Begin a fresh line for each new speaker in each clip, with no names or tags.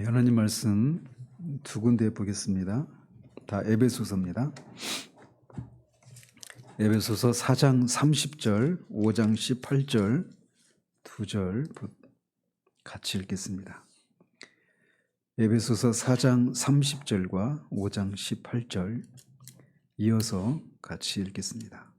하나님 말씀 두 군데 보겠습니다. 다 에베소서입니다. 에베소서 4장 30절, 5장 18절, 2절 같이 읽겠습니다. 에베소서 4장 30절과 5장 18절 이어서 같이 읽겠습니다.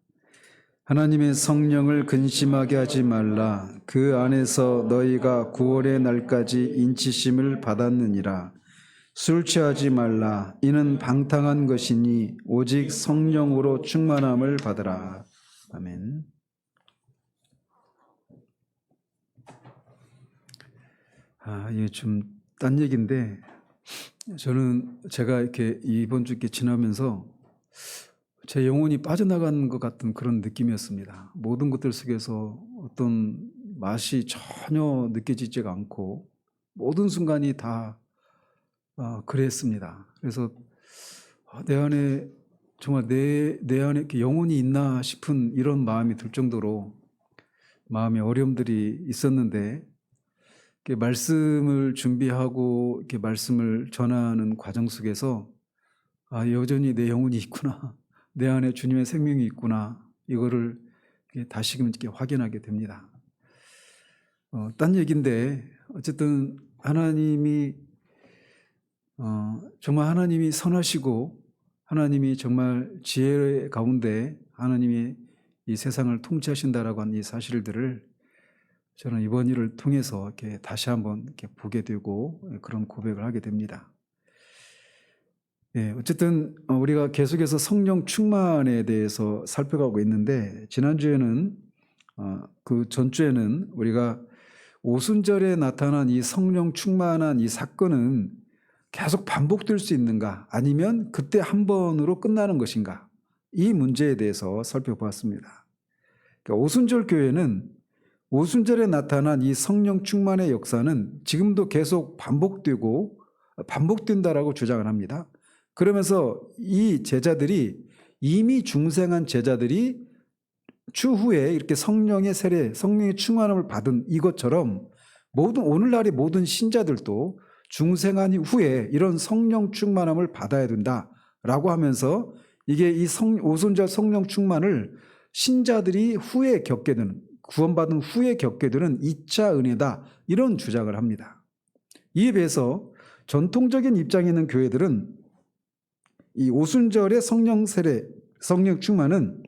하나님의 성령을 근심하게 하지 말라. 그 안에서 너희가 구원의 날까지 인치심을 받았느니라. 술 취하지 말라. 이는 방탕한 것이니 오직 성령으로 충만함을 받으라. 아멘. 이게 좀 딴 얘기인데, 제가 이렇게 이번 주 이렇게 지나면서 제 영혼이 빠져나간 것 같은 그런 느낌이었습니다. 모든 것들 속에서 어떤 맛이 전혀 느껴지지가 않고 모든 순간이 다 그랬습니다. 그래서 내 안에 정말 내 안에 이렇게 영혼이 있나 싶은 이런 마음이 들 정도로 마음의 어려움들이 있었는데, 이렇게 말씀을 준비하고 이렇게 말씀을 전하는 과정 속에서 여전히 내 영혼이 있구나, 내 안에 주님의 생명이 있구나, 이거를 다시금 이렇게 확인하게 됩니다. 딴 얘기인데 어쨌든 하나님이 정말 하나님이 선하시고 하나님이 정말 지혜 가운데 하나님이 이 세상을 통치하신다라고 하는 이 사실들을 저는 이번 일을 통해서 이렇게 다시 한번 이렇게 보게 되고 그런 고백을 하게 됩니다. 어쨌든 우리가 계속해서 성령 충만에 대해서 살펴가고 있는데, 지난주에는 그 전주에는 우리가 오순절에 나타난 이 성령 충만한 이 사건은 계속 반복될 수 있는가, 아니면 그때 한 번으로 끝나는 것인가, 이 문제에 대해서 살펴보았습니다. 그러니까 오순절 교회는 오순절에 나타난 이 성령 충만의 역사는 지금도 계속 반복된다라고 주장을 합니다. 그러면서 이 제자들이, 이미 중생한 제자들이 추후에 이렇게 성령의 세례, 성령의 충만함을 받은 이것처럼 오늘날의 모든 신자들도 중생한 후에 이런 성령 충만함을 받아야 된다라고 하면서, 이게 이 오순절 성령 충만을 신자들이 후에 겪게 되는, 구원받은 후에 겪게 되는 2차 은혜다, 이런 주장을 합니다. 이에 비해서 전통적인 입장에 있는 교회들은 이 오순절의 성령 세례, 성령 충만은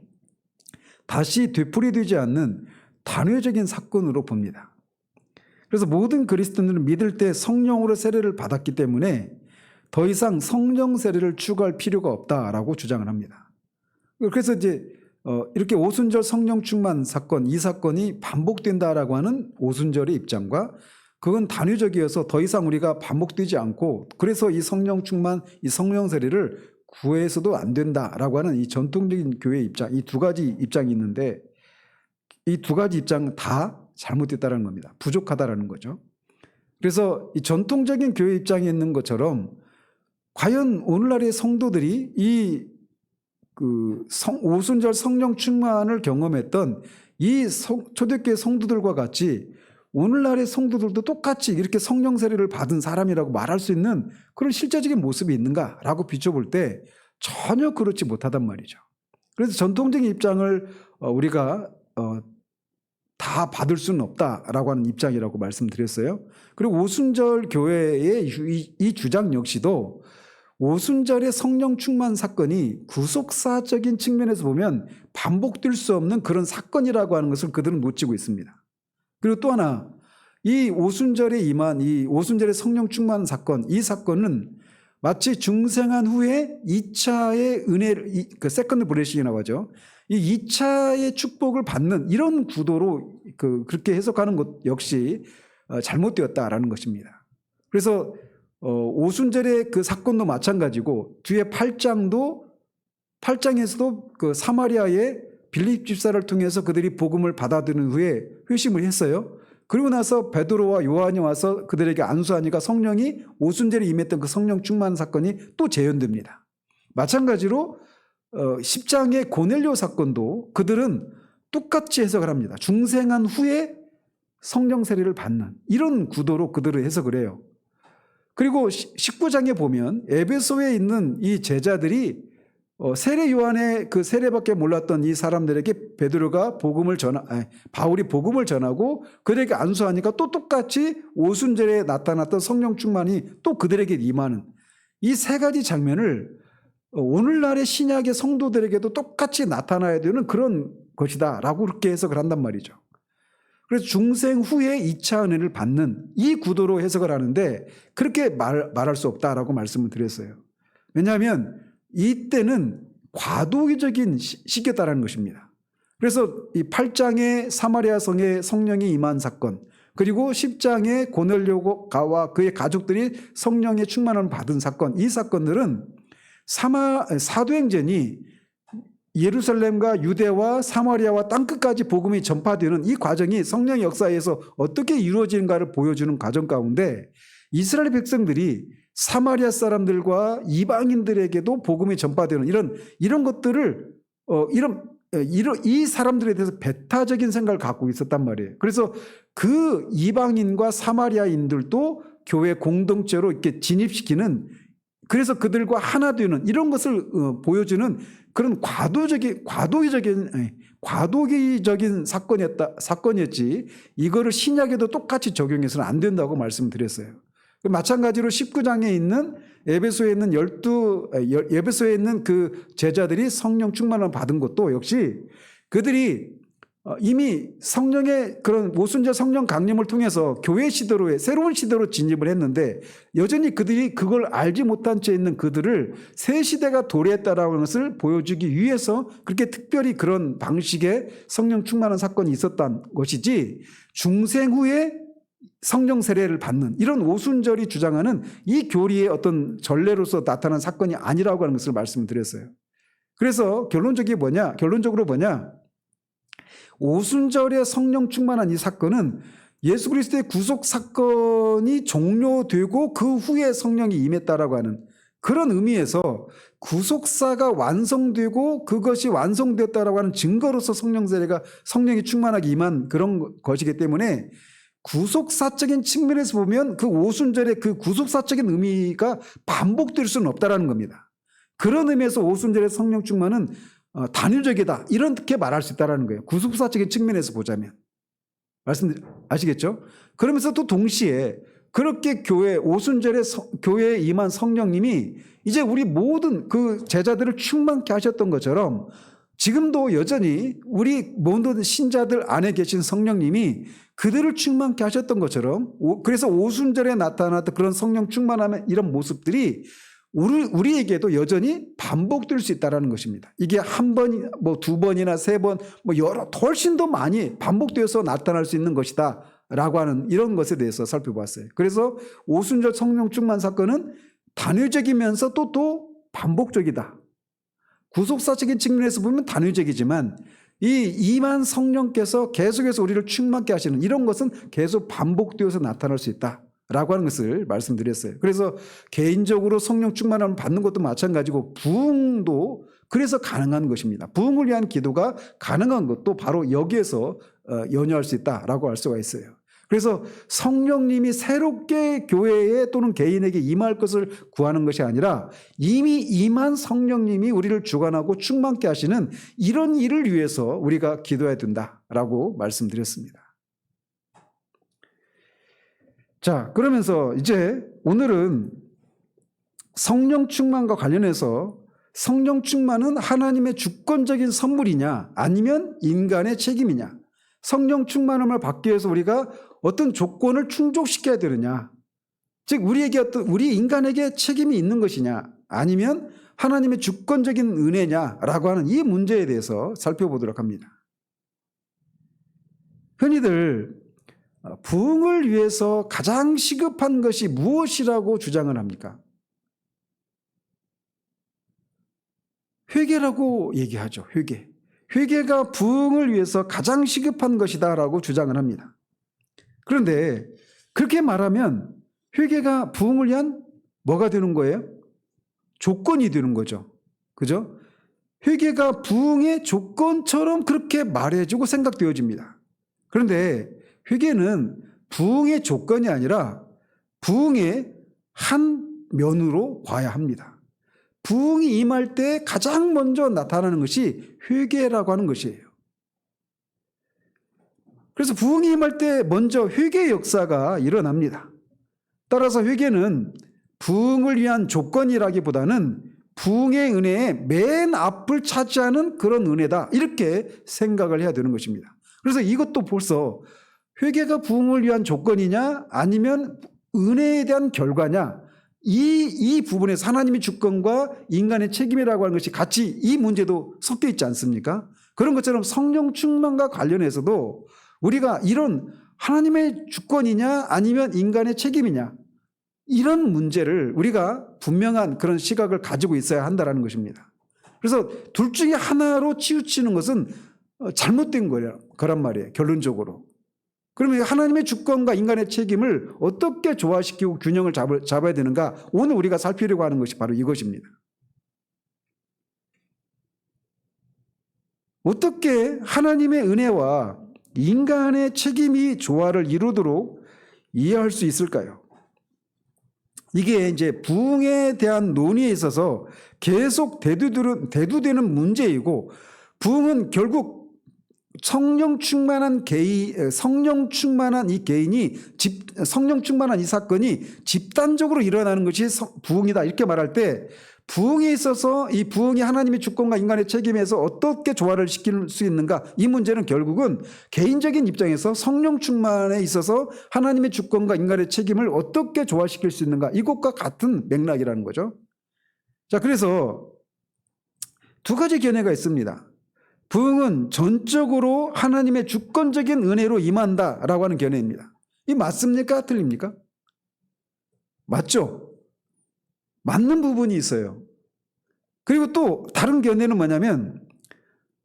다시 되풀이되지 않는 단회적인 사건으로 봅니다. 그래서 모든 그리스도인들은 믿을 때 성령으로 세례를 받았기 때문에 더 이상 성령 세례를 추구할 필요가 없다라고 주장을 합니다. 그래서 이제 이렇게 오순절 성령 충만 사건, 이 사건이 반복된다라고 하는 오순절의 입장과, 그건 단회적이어서 더 이상 우리가 반복되지 않고, 그래서 이 성령 충만, 이 성령 세례를 구해서도 안 된다라고 하는 이 전통적인 교회 입장, 이 두 가지 입장이 있는데, 이 두 가지 입장 다 잘못됐다는 겁니다. 부족하다라는 거죠. 그래서 이 전통적인 교회 입장에 있는 것처럼 과연 오늘날의 성도들이 오순절 성령 충만을 경험했던 이 초대교회 성도들과 같이 오늘날의 성도들도 똑같이 이렇게 성령 세례를 받은 사람이라고 말할 수 있는 그런 실제적인 모습이 있는가라고 비춰볼 때 전혀 그렇지 못하단 말이죠. 그래서 전통적인 입장을 우리가 다 받을 수는 없다라고 하는 입장이라고 말씀드렸어요. 그리고 오순절 교회의 이 주장 역시도 오순절의 성령 충만 사건이 구속사적인 측면에서 보면 반복될 수 없는 그런 사건이라고 하는 것을 그들은 놓치고 있습니다. 그리고 또 하나, 이 오순절에 임한 이 오순절의 성령 충만 사건, 이 사건은 마치 중생한 후에 2차의 은혜를, 세컨드 블레싱이라고 하죠. 이 2차의 축복을 받는 이런 구도로 그렇게 해석하는 것 역시 잘못되었다라는 것입니다. 그래서 오순절의 그 사건도 마찬가지고, 뒤에 8장에서도 그 사마리아의 빌립 집사를 통해서 그들이 복음을 받아들인 후에 회심을 했어요. 그리고 나서 베드로와 요한이 와서 그들에게 안수하니까 성령이 오순절에 임했던 그 성령 충만 사건이 또 재현됩니다. 마찬가지로 10장의 고넬료 사건도 그들은 똑같이 해석을 합니다. 중생한 후에 성령 세례를 받는 이런 구도로 그들을 해석을 해요. 그리고 19장에 보면 에베소에 있는 이 제자들이 세례 요한의 그 세례밖에 몰랐던 이 사람들에게 바울이 복음을 전하고 그들에게 안수하니까 또 똑같이 오순절에 나타났던 성령 충만이 또 그들에게 임하는 이 세 가지 장면을 오늘날의 신약의 성도들에게도 똑같이 나타나야 되는 그런 것이다 라고 그렇게 해석을 한단 말이죠. 그래서 중생 후에 2차 은혜를 받는 이 구도로 해석을 하는데 그렇게 말할 수 없다라고 말씀을 드렸어요. 왜냐하면 이때는 과도기적인 시기였다라는 것입니다. 그래서 이 8장의 사마리아 성에 성령이 임한 사건, 그리고 10장의 고넬료가와 그의 가족들이 성령의 충만을 받은 사건, 이 사건들은 사도행전이 예루살렘과 유대와 사마리아와 땅끝까지 복음이 전파되는 이 과정이 성령의 역사에서 어떻게 이루어지는가를 보여주는 과정 가운데 이스라엘 백성들이 사마리아 사람들과 이방인들에게도 복음이 전파되는 이런 것들을 이 사람들에 대해서 배타적인 생각을 갖고 있었단 말이에요. 그래서 그 이방인과 사마리아인들도 교회 공동체로 이렇게 진입시키는, 그래서 그들과 하나 되는 이런 것을 보여주는 그런 과도기적인 사건이었지, 이거를 신약에도 똑같이 적용해서는 안 된다고 말씀드렸어요. 마찬가지로 19장에 있는 에베소에 있는 그 제자들이 성령 충만을 받은 것도 역시 그들이 이미 성령의 그런 모순절 성령 강림을 통해서 교회 시대로, 새로운 시대로 진입을 했는데 여전히 그들이 그걸 알지 못한 채 있는 그들을 새 시대가 도래했다라는 것을 보여주기 위해서 그렇게 특별히 그런 방식의 성령 충만한 사건이 있었던 것이지, 중생 후에 성령 세례를 받는 이런 오순절이 주장하는 이 교리의 어떤 전례로서 나타난 사건이 아니라고 하는 것을 말씀드렸어요. 그래서 결론적으로 뭐냐? 오순절에 성령 충만한 이 사건은 예수 그리스도의 구속 사건이 종료되고 그 후에 성령이 임했다라고 하는 그런 의미에서 구속사가 완성되고 그것이 완성됐다라고 하는 증거로서 성령이 충만하게 임한 그런 것이기 때문에 구속사적인 측면에서 보면 그 오순절의 그 구속사적인 의미가 반복될 수는 없다라는 겁니다. 그런 의미에서 오순절의 성령 충만은 단일적이다, 이렇게 말할 수 있다는 거예요. 구속사적인 측면에서 보자면. 아시겠죠? 그러면서 또 동시에 그렇게 오순절에 교회에 임한 성령님이 이제 우리 모든 그 제자들을 충만케 하셨던 것처럼 지금도 여전히 우리 모든 신자들 안에 계신 성령님이 그들을 충만케 하셨던 것처럼, 그래서 오순절에 나타났던 그런 성령 충만함의 이런 모습들이 우리에게도 여전히 반복될 수 있다는 것입니다. 이게 한 번, 두 번이나 세 번, 훨씬 더 많이 반복되어서 나타날 수 있는 것이다 라고 하는 이런 것에 대해서 살펴봤어요. 그래서 오순절 성령 충만 사건은 단회적이면서 또 반복적이다. 구속사적인 측면에서 보면 단회적이지만 이 임한 성령께서 계속해서 우리를 충만케 하시는 이런 것은 계속 반복되어서 나타날 수 있다라고 하는 것을 말씀드렸어요. 그래서 개인적으로 성령 충만함을 받는 것도 마찬가지고 부흥도 그래서 가능한 것입니다. 부흥을 위한 기도가 가능한 것도 바로 여기에서 연유할 수 있다라고 할 수가 있어요. 그래서 성령님이 새롭게 교회에 또는 개인에게 임할 것을 구하는 것이 아니라 이미 임한 성령님이 우리를 주관하고 충만케 하시는 이런 일을 위해서 우리가 기도해야 된다라고 말씀드렸습니다. 자, 그러면서 이제 오늘은 성령 충만과 관련해서 성령 충만은 하나님의 주권적인 선물이냐 아니면 인간의 책임이냐, 성령 충만함을 받기 위해서 우리가 어떤 조건을 충족시켜야 되느냐, 즉 우리 인간에게 책임이 있는 것이냐 아니면 하나님의 주권적인 은혜냐라고 하는 이 문제에 대해서 살펴보도록 합니다. 흔히들 부흥을 위해서 가장 시급한 것이 무엇이라고 주장을 합니까? 회개라고 얘기하죠. 회개가 부흥을 위해서 가장 시급한 것이다라고 주장을 합니다. 그런데 그렇게 말하면 회개가 부흥을 위한 뭐가 되는 거예요? 조건이 되는 거죠. 그죠? 회개가 부흥의 조건처럼 그렇게 말해주고 생각되어집니다. 그런데 회개는 부흥의 조건이 아니라 부흥의 한 면으로 봐야 합니다. 부흥이 임할 때 가장 먼저 나타나는 것이 회개라고 하는 것이에요. 그래서 부흥이 임할 때 먼저 회개의 역사가 일어납니다. 따라서 회개는 부흥을 위한 조건이라기보다는 부흥의 은혜의 맨 앞을 차지하는 그런 은혜다, 이렇게 생각을 해야 되는 것입니다. 그래서 이것도 벌써 회개가 부흥을 위한 조건이냐 아니면 은혜에 대한 결과냐, 이 부분에서 하나님의 주권과 인간의 책임이라고 하는 것이 같이 이 문제도 섞여 있지 않습니까? 그런 것처럼 성령 충만과 관련해서도 우리가 이런 하나님의 주권이냐 아니면 인간의 책임이냐, 이런 문제를 우리가 분명한 그런 시각을 가지고 있어야 한다는 것입니다. 그래서 둘 중에 하나로 치우치는 것은 잘못된 거란 말이에요, 결론적으로. 그러면 하나님의 주권과 인간의 책임을 어떻게 조화시키고 균형을 잡아야 되는가, 오늘 우리가 살피려고 하는 것이 바로 이것입니다. 어떻게 하나님의 은혜와 인간의 책임이 조화를 이루도록 이해할 수 있을까요? 이게 이제 부흥에 대한 논의에 있어서 계속 대두되는 문제이고, 부흥은 결국 성령 충만한 이 개인이 성령 충만한 이 사건이 집단적으로 일어나는 것이 부흥이다, 이렇게 말할 때 부흥에 있어서 이 부흥이 하나님의 주권과 인간의 책임에서 어떻게 조화를 시킬 수 있는가, 이 문제는 결국은 개인적인 입장에서 성령 충만에 있어서 하나님의 주권과 인간의 책임을 어떻게 조화시킬 수 있는가, 이것과 같은 맥락이라는 거죠. 자, 그래서 두 가지 견해가 있습니다. 부흥은 전적으로 하나님의 주권적인 은혜로 임한다라고 하는 견해입니다. 이 맞습니까? 틀립니까? 맞죠? 맞는 부분이 있어요. 그리고 또 다른 견해는 뭐냐면,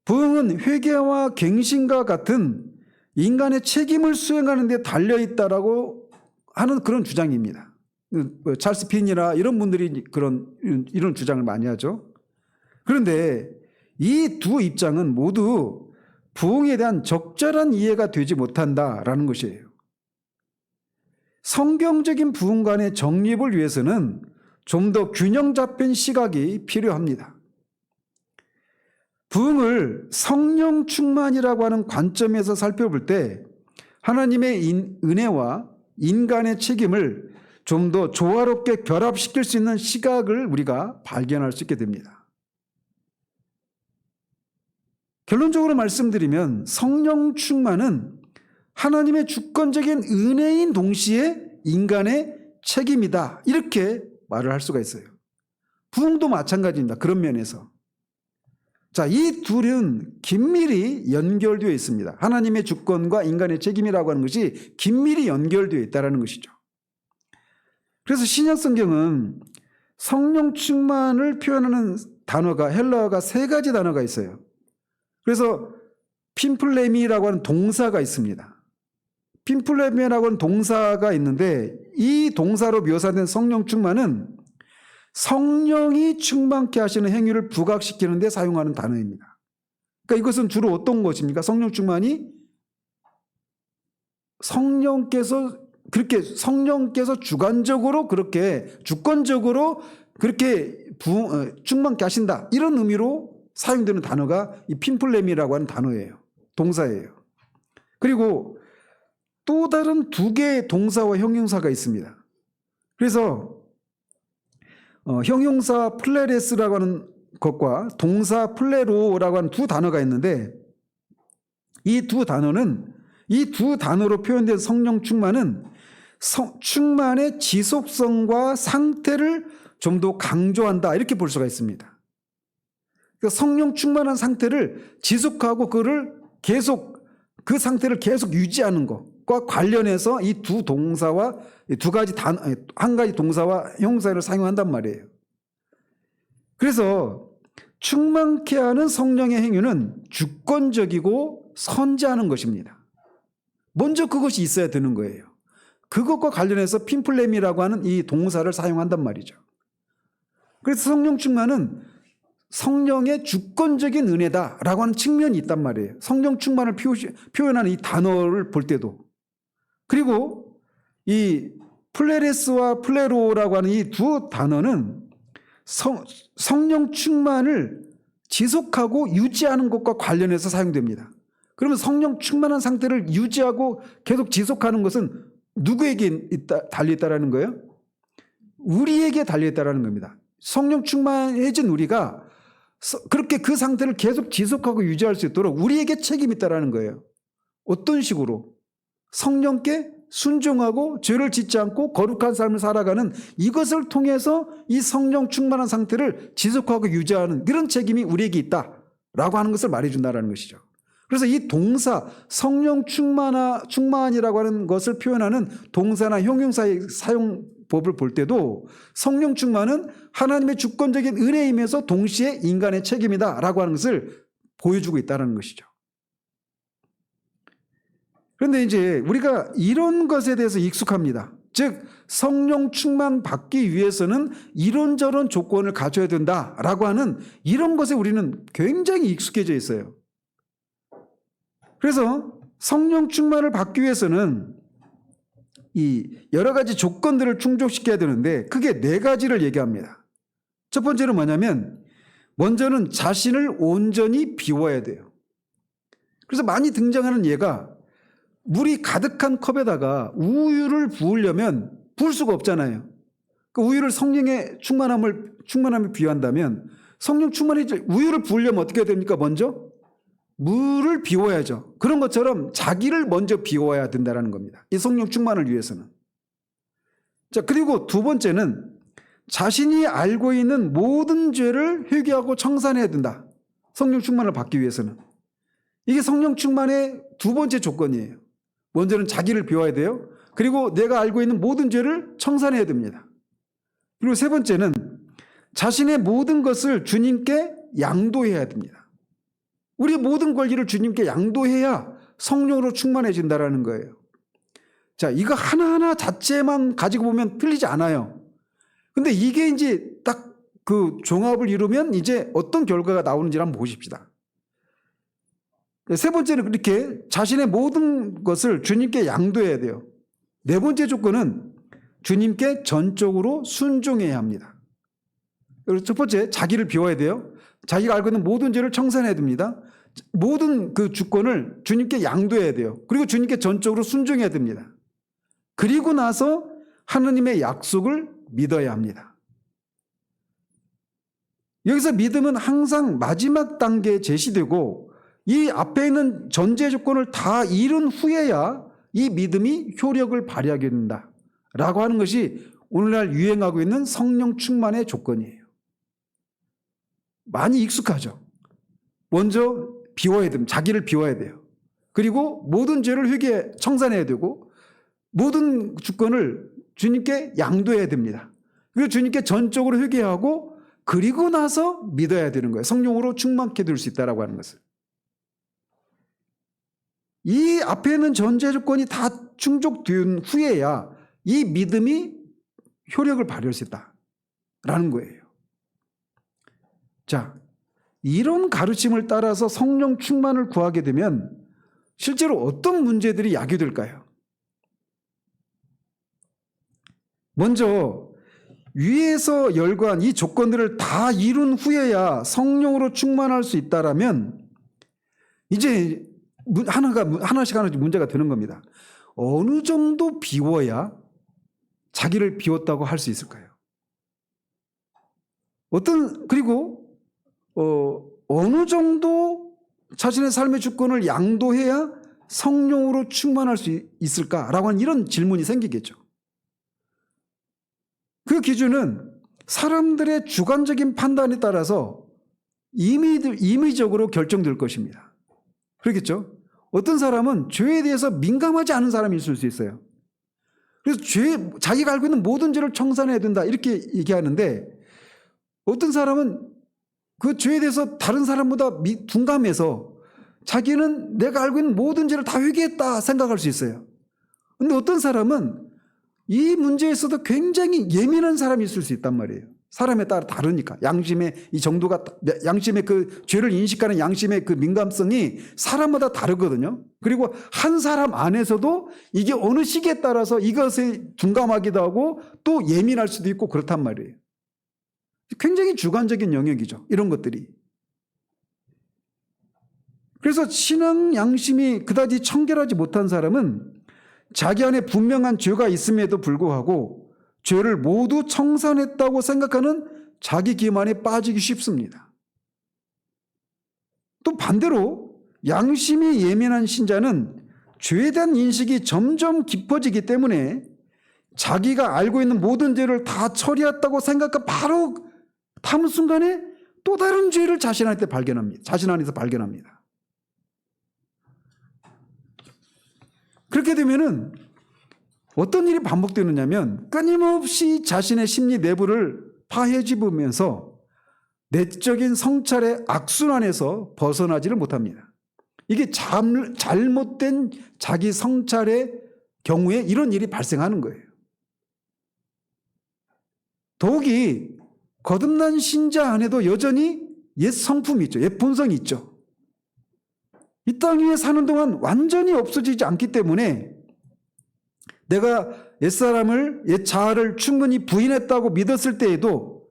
부흥은 회개와 갱신과 같은 인간의 책임을 수행하는 데 달려있다라고 하는 그런 주장입니다. 찰스 핀이나 이런 분들이 이런 주장을 많이 하죠. 그런데 이 두 입장은 모두 부흥에 대한 적절한 이해가 되지 못한다라는 것이에요. 성경적인 부흥관의 정립을 위해서는 좀 더 균형 잡힌 시각이 필요합니다. 부흥을 성령 충만이라고 하는 관점에서 살펴볼 때 하나님의 은혜와 인간의 책임을 좀 더 조화롭게 결합시킬 수 있는 시각을 우리가 발견할 수 있게 됩니다. 결론적으로 말씀드리면 성령 충만은 하나님의 주권적인 은혜인 동시에 인간의 책임이다, 이렇게 말을 할 수가 있어요. 부흥도 마찬가지입니다. 그런 면에서. 자, 이 둘은 긴밀히 연결되어 있습니다. 하나님의 주권과 인간의 책임이라고 하는 것이 긴밀히 연결되어 있다는 것이죠. 그래서 신약 성경은 성령 충만을 표현하는 단어가, 헬라어가 3가지 단어가 있어요. 그래서 핀플레미라고 하는 동사가 있습니다. 핀플레미라고 하는 동사가 있는데, 이 동사로 묘사된 성령 충만은 성령이 충만케 하시는 행위를 부각시키는 데 사용하는 단어입니다. 그러니까 이것은 주로 어떤 것입니까? 성령 충만이 성령께서 주관적으로 그렇게 주권적으로 그렇게 충만케 하신다, 이런 의미로 사용되는 단어가 이 핀플레미라고 하는 단어예요. 동사예요. 그리고 또 다른 2개의 동사와 형용사가 있습니다. 그래서 형용사 플레레스라고 하는 것과 동사 플레로라고 하는 2 단어가 있는데, 이 두 단어로 표현된 성령 충만은 충만의 지속성과 상태를 좀 더 강조한다, 이렇게 볼 수가 있습니다. 그러니까 성령 충만한 상태를 지속하고 그 상태를 계속 유지하는 것과 관련해서 이 두 동사와 한 가지 동사와 형용사를 사용한단 말이에요. 그래서 충만케 하는 성령의 행위는 주권적이고 선지하는 것입니다. 먼저 그것이 있어야 되는 거예요. 그것과 관련해서 핀플레미라고 하는 이 동사를 사용한단 말이죠. 그래서 성령 충만은 성령의 주권적인 은혜다라고 하는 측면이 있단 말이에요. 성령 충만을 표현하는 이 단어를 볼 때도. 그리고 이 플레레스와 플레로라고 하는 이 두 단어는 성령 충만을 지속하고 유지하는 것과 관련해서 사용됩니다. 그러면 성령 충만한 상태를 유지하고 계속 지속하는 것은 누구에게 달려있다라는 거예요? 우리에게 달려있다라는 겁니다. 성령 충만해진 우리가 그렇게 그 상태를 계속 지속하고 유지할 수 있도록 우리에게 책임이 있다라는 거예요. 어떤 식으로? 성령께 순종하고 죄를 짓지 않고 거룩한 삶을 살아가는 이것을 통해서 이 성령 충만한 상태를 지속하고 유지하는 이런 책임이 우리에게 있다라고 하는 것을 말해준다는 것이죠. 그래서 이 동사 성령 충만이라고 하는 것을 표현하는 동사나 형용사의 사용법을 볼 때도 성령 충만은 하나님의 주권적인 은혜임에서 동시에 인간의 책임이다라고 하는 것을 보여주고 있다는 것이죠. 그런데 이제 우리가 이런 것에 대해서 익숙합니다. 즉 성령 충만 받기 위해서는 이런저런 조건을 갖춰야 된다라고 하는 이런 것에 우리는 굉장히 익숙해져 있어요. 그래서 성령 충만을 받기 위해서는 이 여러 가지 조건들을 충족시켜야 되는데 크게 4가지를 얘기합니다. 첫 번째는 뭐냐면 먼저는 자신을 온전히 비워야 돼요. 그래서 많이 등장하는 예가 물이 가득한 컵에다가 우유를 부으려면 부을 수가 없잖아요. 그 우유를 성령의 충만함을 비유한다면 성령 충만해질 우유를 부으려면 어떻게 해야 됩니까? 먼저 물을 비워야죠. 그런 것처럼 자기를 먼저 비워야 된다는 겁니다. 이 성령 충만을 위해서는. 자, 그리고 두 번째는 자신이 알고 있는 모든 죄를 회개하고 청산해야 된다. 성령 충만을 받기 위해서는. 이게 성령 충만의 두 번째 조건이에요. 먼저는 자기를 비워야 돼요. 그리고 내가 알고 있는 모든 죄를 청산해야 됩니다. 그리고 세 번째는 자신의 모든 것을 주님께 양도해야 됩니다. 우리의 모든 권리를 주님께 양도해야 성령으로 충만해진다는 거예요. 자, 이거 하나하나 자체만 가지고 보면 틀리지 않아요. 근데 이게 이제 딱 그 종합을 이루면 이제 어떤 결과가 나오는지 한번 보십시다. 세 번째는 그렇게 자신의 모든 것을 주님께 양도해야 돼요. 네 번째 조건은 주님께 전적으로 순종해야 합니다. 그리고 첫 번째, 자기를 비워야 돼요. 자기가 알고 있는 모든 죄를 청산해야 됩니다. 모든 그 주권을 주님께 양도해야 돼요. 그리고 주님께 전적으로 순종해야 됩니다. 그리고 나서 하느님의 약속을 믿어야 합니다. 여기서 믿음은 항상 마지막 단계에 제시되고 이 앞에 있는 전제 조건을 다 이룬 후에야 이 믿음이 효력을 발휘하게 된다라고 하는 것이 오늘날 유행하고 있는 성령 충만의 조건이에요. 많이 익숙하죠. 먼저 비워야 됩니다. 자기를 비워야 돼요. 그리고 모든 죄를 청산해야 되고 모든 주권을 주님께 양도해야 됩니다. 그리고 주님께 전적으로 회개하고 그리고 나서 믿어야 되는 거예요. 성령으로 충만케 될 수 있다라고 하는 것을. 이 앞에 있는 전제 조건이 다 충족된 후에야 이 믿음이 효력을 발휘할 수 있다라는 거예요. 자, 이런 가르침을 따라서 성령 충만을 구하게 되면 실제로 어떤 문제들이 야기될까요? 먼저 위에서 열거한 이 조건들을 다 이룬 후에야 성령으로 충만할 수 있다라면 이제 하나씩 문제가 되는 겁니다. 어느 정도 비워야 자기를 비웠다고 할 수 있을까요? 그리고 어느 정도 자신의 삶의 주권을 양도해야 성령으로 충만할 수 있을까라고 하는 이런 질문이 생기겠죠. 그 기준은 사람들의 주관적인 판단에 따라서 임의적으로 결정될 것입니다. 그렇겠죠? 어떤 사람은 죄에 대해서 민감하지 않은 사람이 있을 수 있어요. 그래서 자기가 알고 있는 모든 죄를 청산해야 된다 이렇게 얘기하는데 어떤 사람은 그 죄에 대해서 다른 사람보다 둔감해서 자기는 내가 알고 있는 모든 죄를 다 회개했다 생각할 수 있어요. 그런데 어떤 사람은 이 문제에 있어서 굉장히 예민한 사람이 있을 수 있단 말이에요. 사람에 따라 다르니까. 양심의 이 정도가, 양심의 그 죄를 인식하는 양심의 그 민감성이 사람마다 다르거든요. 그리고 한 사람 안에서도 이게 어느 시기에 따라서 이것에 둔감하기도 하고 또 예민할 수도 있고 그렇단 말이에요. 굉장히 주관적인 영역이죠. 이런 것들이. 그래서 신앙 양심이 그다지 청결하지 못한 사람은 자기 안에 분명한 죄가 있음에도 불구하고 죄를 모두 청산했다고 생각하는 자기 기만에 빠지기 쉽습니다. 또 반대로 양심이 예민한 신자는 죄에 대한 인식이 점점 깊어지기 때문에 자기가 알고 있는 모든 죄를 다 처리했다고 생각한 바로 다음 순간에 또 다른 죄를 자신 안에서 발견합니다. 그렇게 되면은 어떤 일이 반복되느냐면 끊임없이 자신의 심리 내부를 파헤집으면서 내적인 성찰의 악순환에서 벗어나지를 못합니다. 이게 잘못된 자기 성찰의 경우에 이런 일이 발생하는 거예요. 더욱이 거듭난 신자 안에도 여전히 옛 성품이 있죠. 옛 본성이 있죠. 이 땅 위에 사는 동안 완전히 없어지지 않기 때문에 내가 옛사람을, 옛 자아를 충분히 부인했다고 믿었을 때에도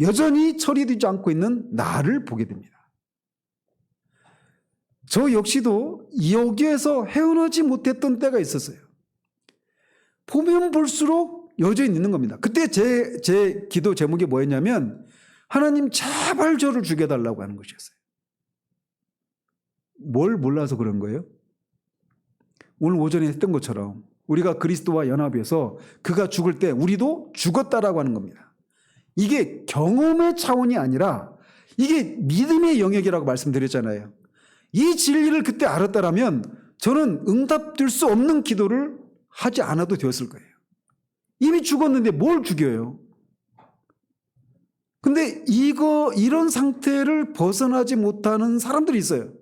여전히 처리되지 않고 있는 나를 보게 됩니다. 저 역시도 여기에서 헤어나지 못했던 때가 있었어요. 보면 볼수록 여전히 있는 겁니다. 그때 제 기도 제목이 뭐였냐면 하나님 제발 저를 죽여달라고 하는 것이었어요. 뭘 몰라서 그런 거예요? 오늘 오전에 했던 것처럼 우리가 그리스도와 연합해서 그가 죽을 때 우리도 죽었다라고 하는 겁니다. 이게 경험의 차원이 아니라 이게 믿음의 영역이라고 말씀드렸잖아요. 이 진리를 그때 알았다라면 저는 응답될 수 없는 기도를 하지 않아도 되었을 거예요. 이미 죽었는데 뭘 죽여요? 근데 이런 상태를 벗어나지 못하는 사람들이 있어요.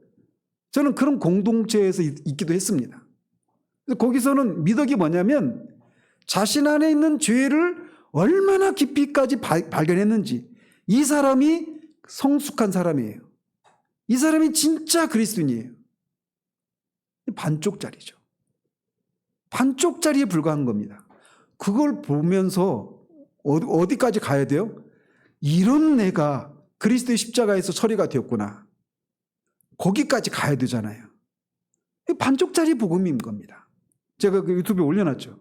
저는 그런 공동체에서 있기도 했습니다. 거기서는 미덕이 뭐냐면 자신 안에 있는 죄를 얼마나 깊이까지 발견했는지, 이 사람이 성숙한 사람이에요. 이 사람이 진짜 그리스도인이에요. 반쪽짜리죠. 반쪽짜리에 불과한 겁니다. 그걸 보면서 어디까지 가야 돼요? 이런 내가 그리스도의 십자가에서 처리가 되었구나. 거기까지 가야 되잖아요. 반쪽짜리 복음인 겁니다. 제가 그 유튜브에 올려놨죠.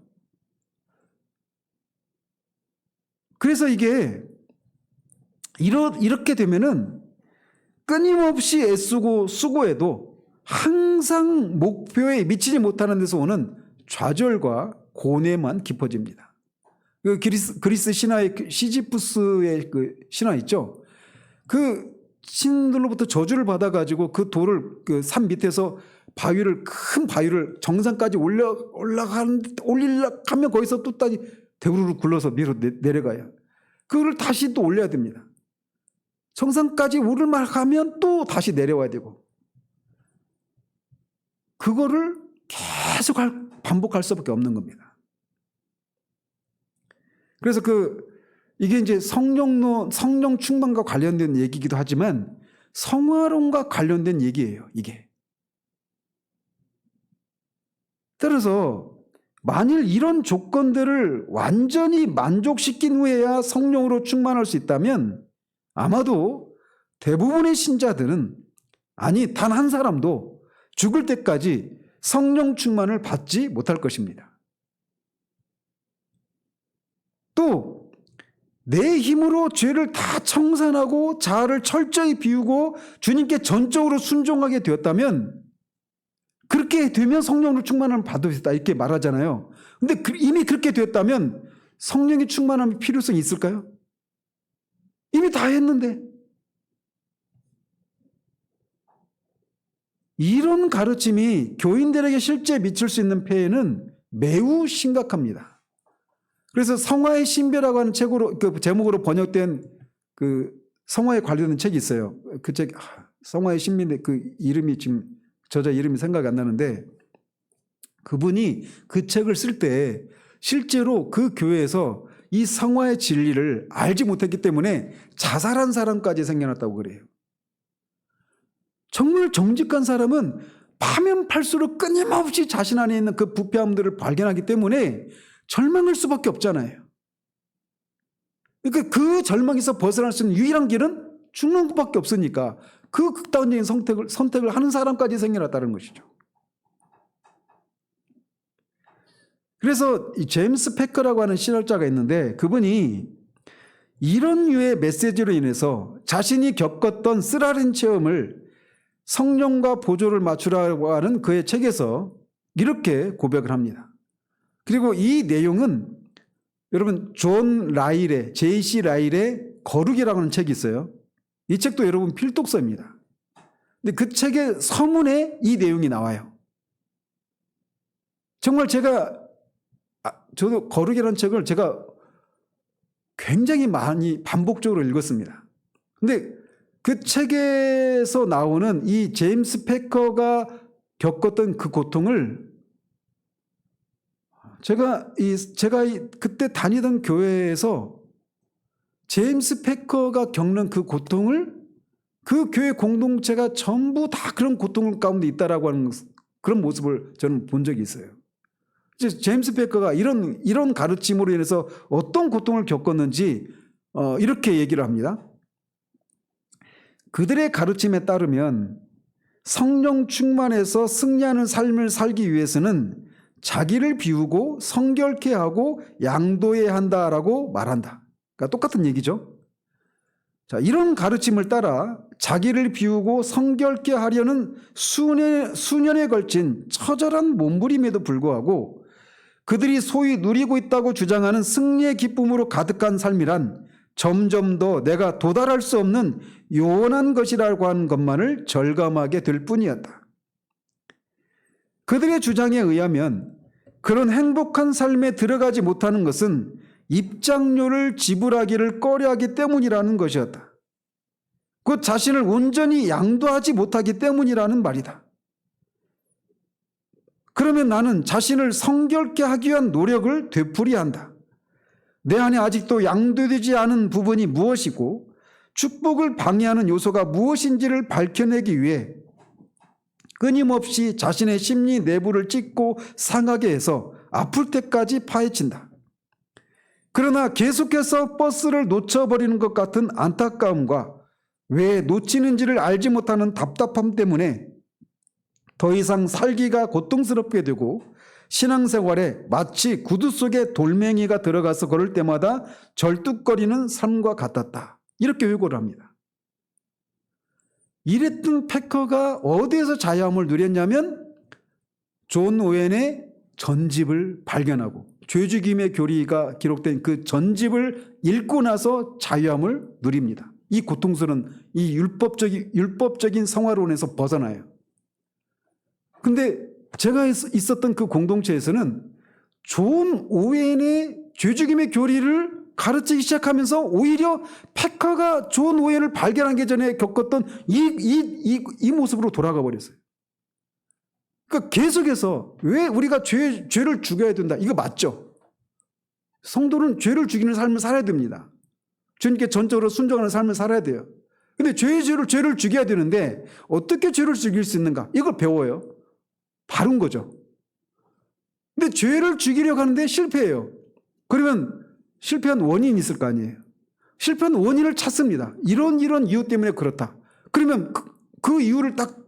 그래서 이게 이렇게 되면은 끊임없이 애쓰고 수고해도 항상 목표에 미치지 못하는 데서 오는 좌절과 고뇌만 깊어집니다. 그 그리스 신화의 시지푸스의 그 신화 있죠. 그 신들로부터 저주를 받아가지고 그 돌을 그 산 밑에서 큰 바위를 정상까지 올리려고 하면 거기서 또 다시 대우르르 굴러서 위로 내려가요. 그거를 다시 또 올려야 됩니다. 정상까지 오를만 하면 또 다시 내려와야 되고, 그거를 계속 반복할 수밖에 없는 겁니다. 그래서 이게 이제 성령 충만과 관련된 얘기이기도 하지만 성화론과 관련된 얘기예요, 이게. 따라서 만일 이런 조건들을 완전히 만족시킨 후에야 성령으로 충만할 수 있다면 아마도 대부분의 신자들은, 아니 단 한 사람도 죽을 때까지 성령 충만을 받지 못할 것입니다. 또 내 힘으로 죄를 다 청산하고 자아를 철저히 비우고 주님께 전적으로 순종하게 되었다면, 그렇게 되면 성령으로 충만함을 받을 수 있다 이렇게 말하잖아요. 근데 이미 그렇게 되었다면 성령의 충만함이 필요성이 있을까요? 이미 다 했는데. 이런 가르침이 교인들에게 실제 미칠 수 있는 폐해는 매우 심각합니다. 그래서 성화의 신비라고 하는 책으로, 그 제목으로 번역된 그 성화에 관련된 책이 있어요. 그 책, 성화의 신비인데 그 이름이 지금 저자 이름이 생각이 안 나는데, 그분이 그 책을 쓸 때 실제로 그 교회에서 이 성화의 진리를 알지 못했기 때문에 자살한 사람까지 생겨났다고 그래요. 정말 정직한 사람은 파면 팔수록 끊임없이 자신 안에 있는 그 부패함들을 발견하기 때문에 절망할 수밖에 없잖아요. 그러니까 그 절망에서 벗어날 수 있는 유일한 길은 죽는 것밖에 없으니까 그 극단적인 선택을 하는 사람까지 생겨났다는 것이죠. 그래서 이 제임스 패커라고 하는 신학자가 있는데 그분이 이런 류의 메시지로 인해서 자신이 겪었던 쓰라린 체험을 성령과 보조를 맞추라고 하는 그의 책에서 이렇게 고백을 합니다. 그리고 이 내용은 여러분 존 라일의 J.C. 라일의 거룩이라고 하는 책이 있어요. 이 책도 여러분 필독서입니다. 근데 그 책의 서문에 이 내용이 나와요. 정말 저도 거룩이라는 책을 제가 굉장히 많이 반복적으로 읽었습니다. 근데 그 책에서 나오는 이 제임스 패커가 겪었던 그 고통을 제가 그때 다니던 교회에서 제임스 패커가 겪는 그 고통을 그 교회 공동체가 전부 다 그런 고통 가운데 있다라고 하는 그런 모습을 저는 본 적이 있어요. 제임스 패커가 이런 가르침으로 인해서 어떤 고통을 겪었는지 이렇게 얘기를 합니다. 그들의 가르침에 따르면 성령 충만해서 승리하는 삶을 살기 위해서는 자기를 비우고 성결케 하고 양도해야 한다라고 말한다. 그러니까 똑같은 얘기죠. 자, 이런 가르침을 따라 자기를 비우고 성결케 하려는 수년에 걸친 처절한 몸부림에도 불구하고 그들이 소위 누리고 있다고 주장하는 승리의 기쁨으로 가득한 삶이란 점점 더 내가 도달할 수 없는 요원한 것이라고 하는 것만을 절감하게 될 뿐이었다. 그들의 주장에 의하면 그런 행복한 삶에 들어가지 못하는 것은 입장료를 지불하기를 꺼려하기 때문이라는 것이었다. 곧 자신을 온전히 양도하지 못하기 때문이라는 말이다. 그러면 나는 자신을 성결케 하기 위한 노력을 되풀이해야 한다. 내 안에 아직도 양도되지 않은 부분이 무엇이고 축복을 방해하는 요소가 무엇인지를 밝혀내기 위해 끊임없이 자신의 심리 내부를 찢고 상하게 해서 아플 때까지 파헤친다. 그러나 계속해서 버스를 놓쳐버리는 것 같은 안타까움과 왜 놓치는지를 알지 못하는 답답함 때문에 더 이상 살기가 고통스럽게 되고 신앙생활에 마치 구두 속에 돌멩이가 들어가서 걸을 때마다 절뚝거리는 삶과 같았다. 이렇게 회고를 합니다. 이랬던 패커가 어디에서 자유함을 누렸냐면 존 오웬의 전집을 발견하고 죄죽임의 교리가 기록된 그 전집을 읽고 나서 자유함을 누립니다. 이 고통스러운 이 율법적인 생활론에서 벗어나요. 근데 제가 있었던 그 공동체에서는 존 오웬의 죄죽임의 교리를 가르치기 시작하면서 오히려 패커가 존 오웬을 발견하기 전에 겪었던 이 모습으로 돌아가 버렸어요. 그러니까 계속해서 왜 우리가 죄를 죽여야 된다. 이거 맞죠? 성도는 죄를 죽이는 삶을 살아야 됩니다. 주님께 전적으로 순종하는 삶을 살아야 돼요. 근데 죄를 죽여야 되는데 어떻게 죄를 죽일 수 있는가? 이걸 배워요. 바른 거죠. 근데 죄를 죽이려고 하는데 실패해요. 그러면 실패한 원인이 있을 거 아니에요. 실패한 원인을 찾습니다. 이런 이유 때문에 그렇다. 그러면 그 이유를 딱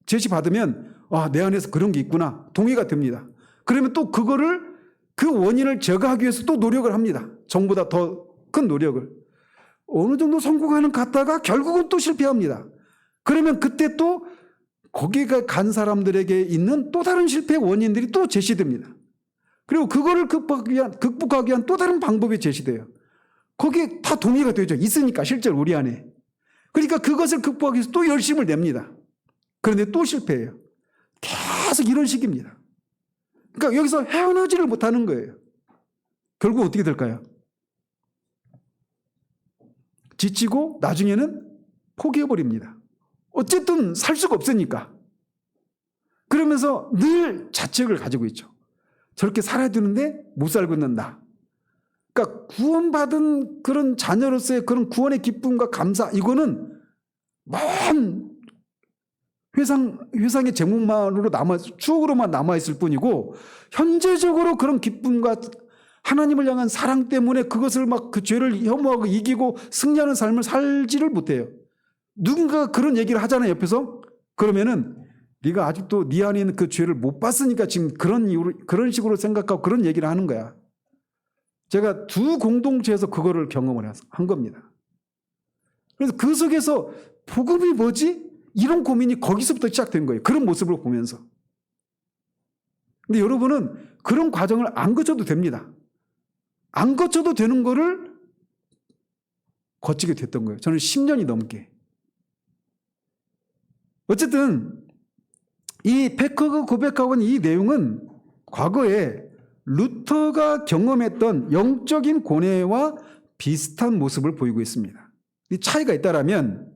제시받으면 내 안에서 그런 게 있구나. 동의가 됩니다. 그러면 또 그 원인을 제거하기 위해서 또 노력을 합니다. 전보다 더 큰 노력을. 어느 정도 성공하는 갔다가 결국은 또 실패합니다. 그러면 그때 또 거기가 간 사람들에게 있는 또 다른 실패의 원인들이 또 제시됩니다. 그리고 그거를 극복하기 위한 또 다른 방법이 제시돼요. 거기에 다 동의가 되죠. 있으니까 실제로 우리 안에. 그러니까 그것을 극복하기 위해서 또 열심을 냅니다. 그런데 또 실패해요. 계속 이런 식입니다. 그러니까 여기서 헤어나지를 못하는 거예요. 결국 어떻게 될까요? 지치고 나중에는 포기해버립니다. 어쨌든 살 수가 없으니까. 그러면서 늘 자책을 가지고 있죠. 저렇게 살아야 되는데 못 살고 있는 나. 그러니까 구원받은 그런 자녀로서의 그런 구원의 기쁨과 감사, 이거는 먼 회상의 제목만으로 추억으로만 남아있을 뿐이고, 현재적으로 그런 기쁨과 하나님을 향한 사랑 때문에 그것을 막 그 죄를 혐오하고 이기고 승리하는 삶을 살지를 못해요. 누군가 그런 얘기를 하잖아요, 옆에서. 그러면은 네가 아직도 네 안에 있는 그 죄를 못 봤으니까 지금 그런 식으로 생각하고 그런 얘기를 하는 거야. 제가 두 공동체에서 그거를 경험을 한 겁니다. 그래서 그 속에서 복음이 뭐지? 이런 고민이 거기서부터 시작된 거예요. 그런 모습을 보면서. 근데 여러분은 그런 과정을 안 거쳐도 됩니다. 안 거쳐도 되는 거를 거치게 됐던 거예요. 저는 10년이 넘게. 어쨌든 이 패커가 고백하고 있는 이 내용은 과거에 루터가 경험했던 영적인 고뇌와 비슷한 모습을 보이고 있습니다. 이 차이가 있다라면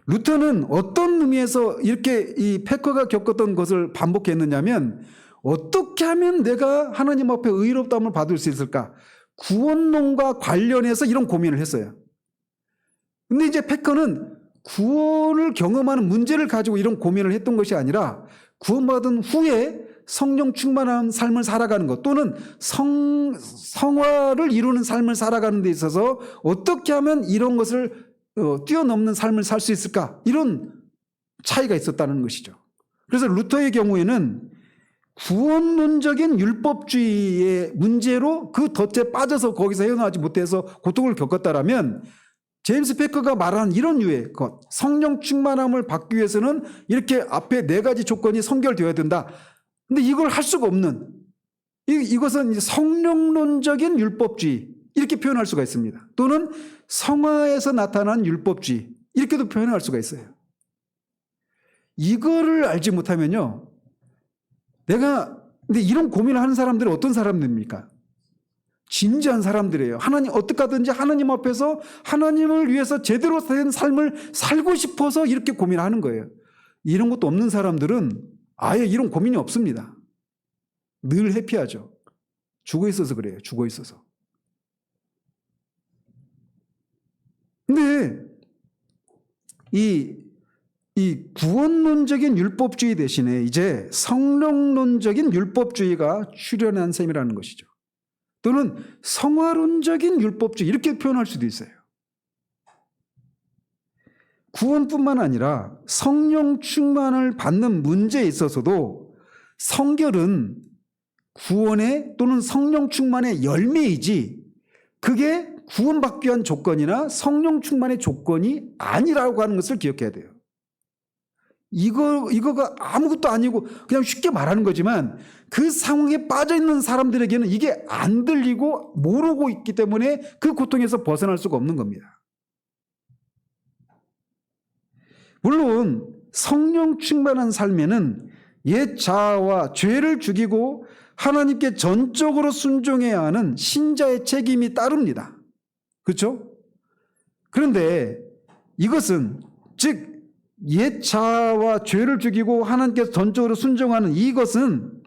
루터는 어떤 의미에서 이렇게 이 패커가 겪었던 것을 반복했느냐면, 어떻게 하면 내가 하나님 앞에 의롭다함을 받을 수 있을까? 구원론과 관련해서 이런 고민을 했어요. 근데 이제 패커는 구원을 경험하는 문제를 가지고 이런 고민을 했던 것이 아니라, 구원받은 후에 성령 충만한 삶을 살아가는 것, 또는 성화를 이루는 삶을 살아가는 데 있어서 어떻게 하면 이런 것을 뛰어넘는 삶을 살 수 있을까? 이런 차이가 있었다는 것이죠. 그래서 루터의 경우에는 구원론적인 율법주의의 문제로 그 덫에 빠져서 거기서 헤어나지 못해서 고통을 겪었다라면, 제임스 패커가 말한 이런 류의 것, 성령 충만함을 받기 위해서는 이렇게 앞에 4가지 조건이 성결되어야 된다. 근데 이걸 할 수가 없는, 이것은 성령론적인 율법주의, 이렇게 표현할 수가 있습니다. 또는 성화에서 나타난 율법주의, 이렇게도 표현할 수가 있어요. 이거를 알지 못하면요, 근데 이런 고민을 하는 사람들은 어떤 사람들입니까? 진지한 사람들이에요. 어떻게 하든지 하나님 앞에서 하나님을 위해서 제대로 된 삶을 살고 싶어서 이렇게 고민하는 거예요. 이런 것도 없는 사람들은 아예 이런 고민이 없습니다. 늘 해피하죠. 죽어 있어서 그래요. 죽어 있어서. 근데 이 구원론적인 율법주의 대신에 이제 성령론적인 율법주의가 출현한 셈이라는 것이죠. 또는 성화론적인 율법주의, 이렇게 표현할 수도 있어요. 구원뿐만 아니라 성령 충만을 받는 문제에 있어서도 성결은 구원의 또는 성령 충만의 열매이지, 그게 구원받기 위한 조건이나 성령 충만의 조건이 아니라고 하는 것을 기억해야 돼요. 이거가 아무것도 아니고 그냥 쉽게 말하는 거지만, 그 상황에 빠져있는 사람들에게는 이게 안 들리고 모르고 있기 때문에 그 고통에서 벗어날 수가 없는 겁니다. 물론 성령 충만한 삶에는 옛 자아와 죄를 죽이고 하나님께 전적으로 순종해야 하는 신자의 책임이 따릅니다. 그렇죠? 그런데 이것은, 즉 옛 자아와 죄를 죽이고 하나님께 전적으로 순종하는 이것은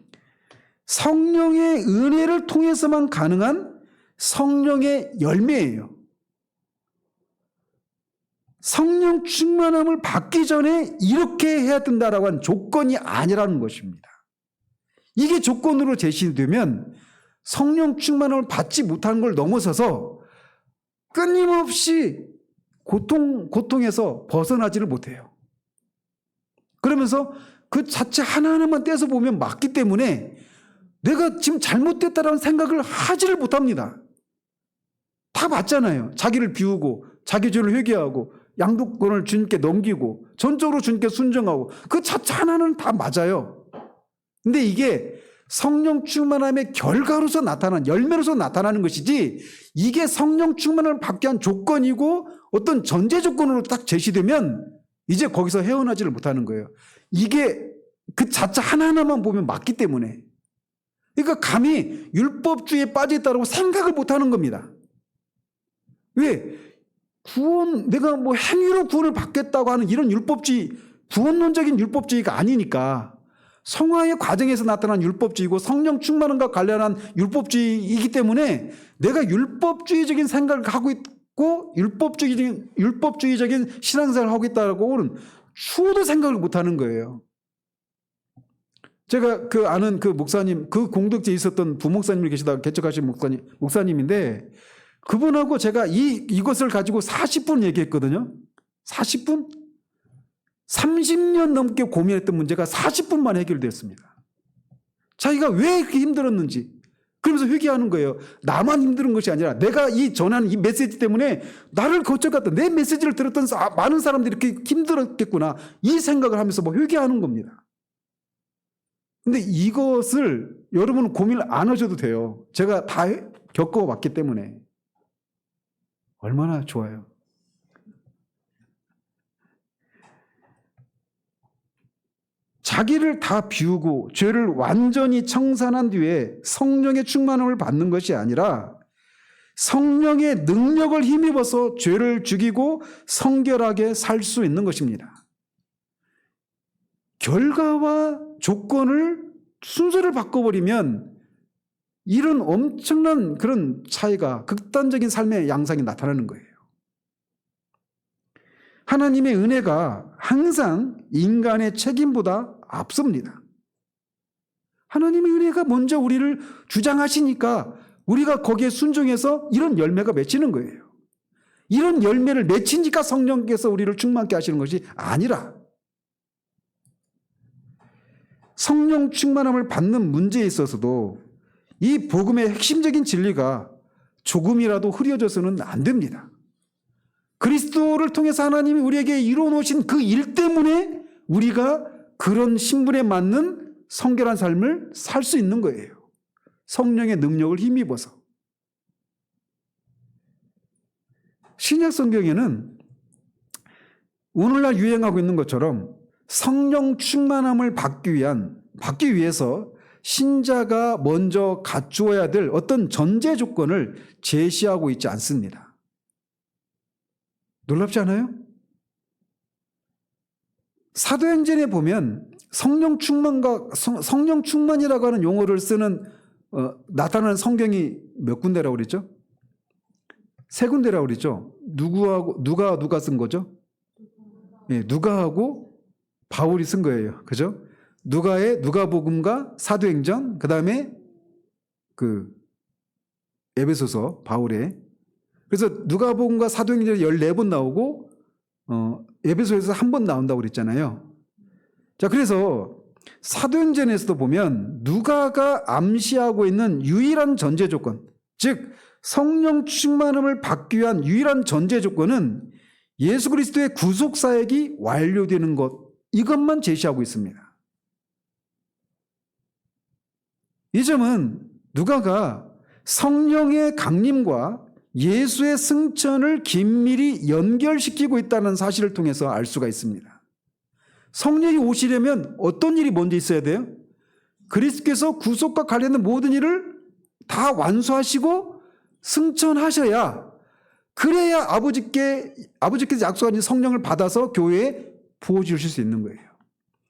성령의 은혜를 통해서만 가능한 성령의 열매예요. 성령 충만함을 받기 전에 이렇게 해야 된다라고 하는 조건이 아니라는 것입니다. 이게 조건으로 제시되면 성령 충만함을 받지 못하는 걸 넘어서서 끊임없이 고통에서 벗어나지를 못해요. 그러면서 그 자체 하나하나만 떼서 보면 맞기 때문에 내가 지금 잘못됐다라는 생각을 하지를 못합니다. 다 맞잖아요. 자기를 비우고 자기 죄를 회개하고 양도권을 주님께 넘기고 전적으로 주님께 순종하고, 그 자체 하나는 다 맞아요. 근데 이게 성령 충만함의 결과로서 나타난, 열매로서 나타나는 것이지, 이게 성령 충만을 받게 한 조건이고 어떤 전제 조건으로 딱 제시되면 이제 거기서 헤어나지를 못하는 거예요. 이게 그 자체 하나하나만 보면 맞기 때문에. 그러니까 감히 율법주의에 빠져있다고 생각을 못하는 겁니다. 왜? 내가 뭐 행위로 구원을 받겠다고 하는 이런 율법주의, 구원론적인 율법주의가 아니니까. 성화의 과정에서 나타난 율법주의고 성령 충만함과 관련한 율법주의이기 때문에 내가 율법주의적인 생각을 하고 있고 율법주의적인 신앙생활을 하고 있다고는 추호도 생각을 못하는 거예요. 제가 아는 목사님, 공덕지에 있었던 부목사님이 계시다가 개척하신 목사님인데 그분하고 제가 이것을 가지고 40분 얘기했거든요. 40분? 30년 넘게 고민했던 문제가 40분 만에 해결됐습니다. 자기가 왜 그렇게 힘들었는지 그러면서 회개하는 거예요. 나만 힘든 것이 아니라 내가 전하는 이 메시지 때문에 나를 거쳐갔던 내 메시지를 들었던 많은 사람들이 이렇게 힘들었겠구나 이 생각을 하면서 회개하는 겁니다. 근데 이것을 여러분은 고민을 안 하셔도 돼요. 제가 다 겪어왔기 때문에. 얼마나 좋아요. 자기를 다 비우고 죄를 완전히 청산한 뒤에 성령의 충만함을 받는 것이 아니라 성령의 능력을 힘입어서 죄를 죽이고 성결하게 살 수 있는 것입니다. 결과와 조건을 순서를 바꿔버리면 이런 엄청난 그런 차이가 극단적인 삶의 양상이 나타나는 거예요. 하나님의 은혜가 항상 인간의 책임보다 앞섭니다. 하나님의 은혜가 먼저 우리를 주장하시니까 우리가 거기에 순종해서 이런 열매가 맺히는 거예요. 이런 열매를 맺히니까 성령께서 우리를 충만케 하시는 것이 아니라 성령 충만함을 받는 문제에 있어서도 이 복음의 핵심적인 진리가 조금이라도 흐려져서는 안 됩니다. 그리스도를 통해서 하나님이 우리에게 이루어놓으신 그 일 때문에 우리가 그런 신분에 맞는 성결한 삶을 살 수 있는 거예요. 성령의 능력을 힘입어서. 신약 성경에는 오늘날 유행하고 있는 것처럼 성령 충만함을 받기 위해서 신자가 먼저 갖추어야 될 어떤 전제 조건을 제시하고 있지 않습니다. 놀랍지 않아요? 사도행전에 보면 성령 충만이라고 하는 용어를 쓰는 나타나는 성경이 몇 군데라고 그랬죠? 3군데라고 그랬죠? 누가 쓴 거죠? 예, 누가하고 바울이 쓴 거예요. 그죠? 누가복음과 사도행전, 그 다음에 에베소서 바울의. 그래서 누가복음과 사도행전이 14번 나오고 에베소에서 1번 나온다고 그랬잖아요. 자, 그래서 사도행전에서도 보면 누가가 암시하고 있는 유일한 전제 조건, 즉 성령 충만함을 받기 위한 유일한 전제 조건은 예수 그리스도의 구속 사역이 완료되는 것, 이것만 제시하고 있습니다. 이 점은 누가가 성령의 강림과 예수의 승천을 긴밀히 연결시키고 있다는 사실을 통해서 알 수가 있습니다. 성령이 오시려면 어떤 일이 먼저 있어야 돼요? 그리스도께서 구속과 관련된 모든 일을 다 완수하시고 승천하셔야, 그래야 아버지께서 약속하신 성령을 받아서 교회에 부어주실 수 있는 거예요.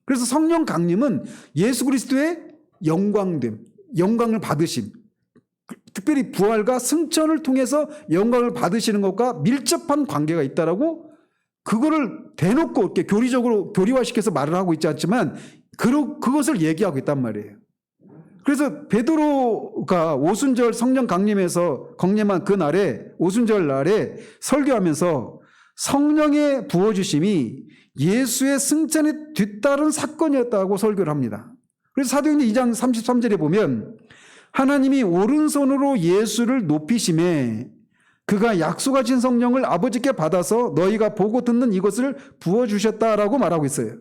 그래서 성령 강림은 예수 그리스도의 영광을 받으심, 특별히 부활과 승천을 통해서 영광을 받으시는 것과 밀접한 관계가 있다라고, 그거를 대놓고 이렇게 교리적으로 교리화시켜서 말을 하고 있지 않지만 그것을 얘기하고 있단 말이에요. 그래서 베드로가 오순절 성령 강림한 그 날에, 오순절 날에 설교하면서 성령의 부어주심이 예수의 승천에 뒤따른 사건이었다고 설교를 합니다. 그래서 사도행전 2장 33절에 보면 하나님이 오른손으로 예수를 높이심에 그가 약속하신 성령을 아버지께 받아서 너희가 보고 듣는 이것을 부어주셨다라고 말하고 있어요.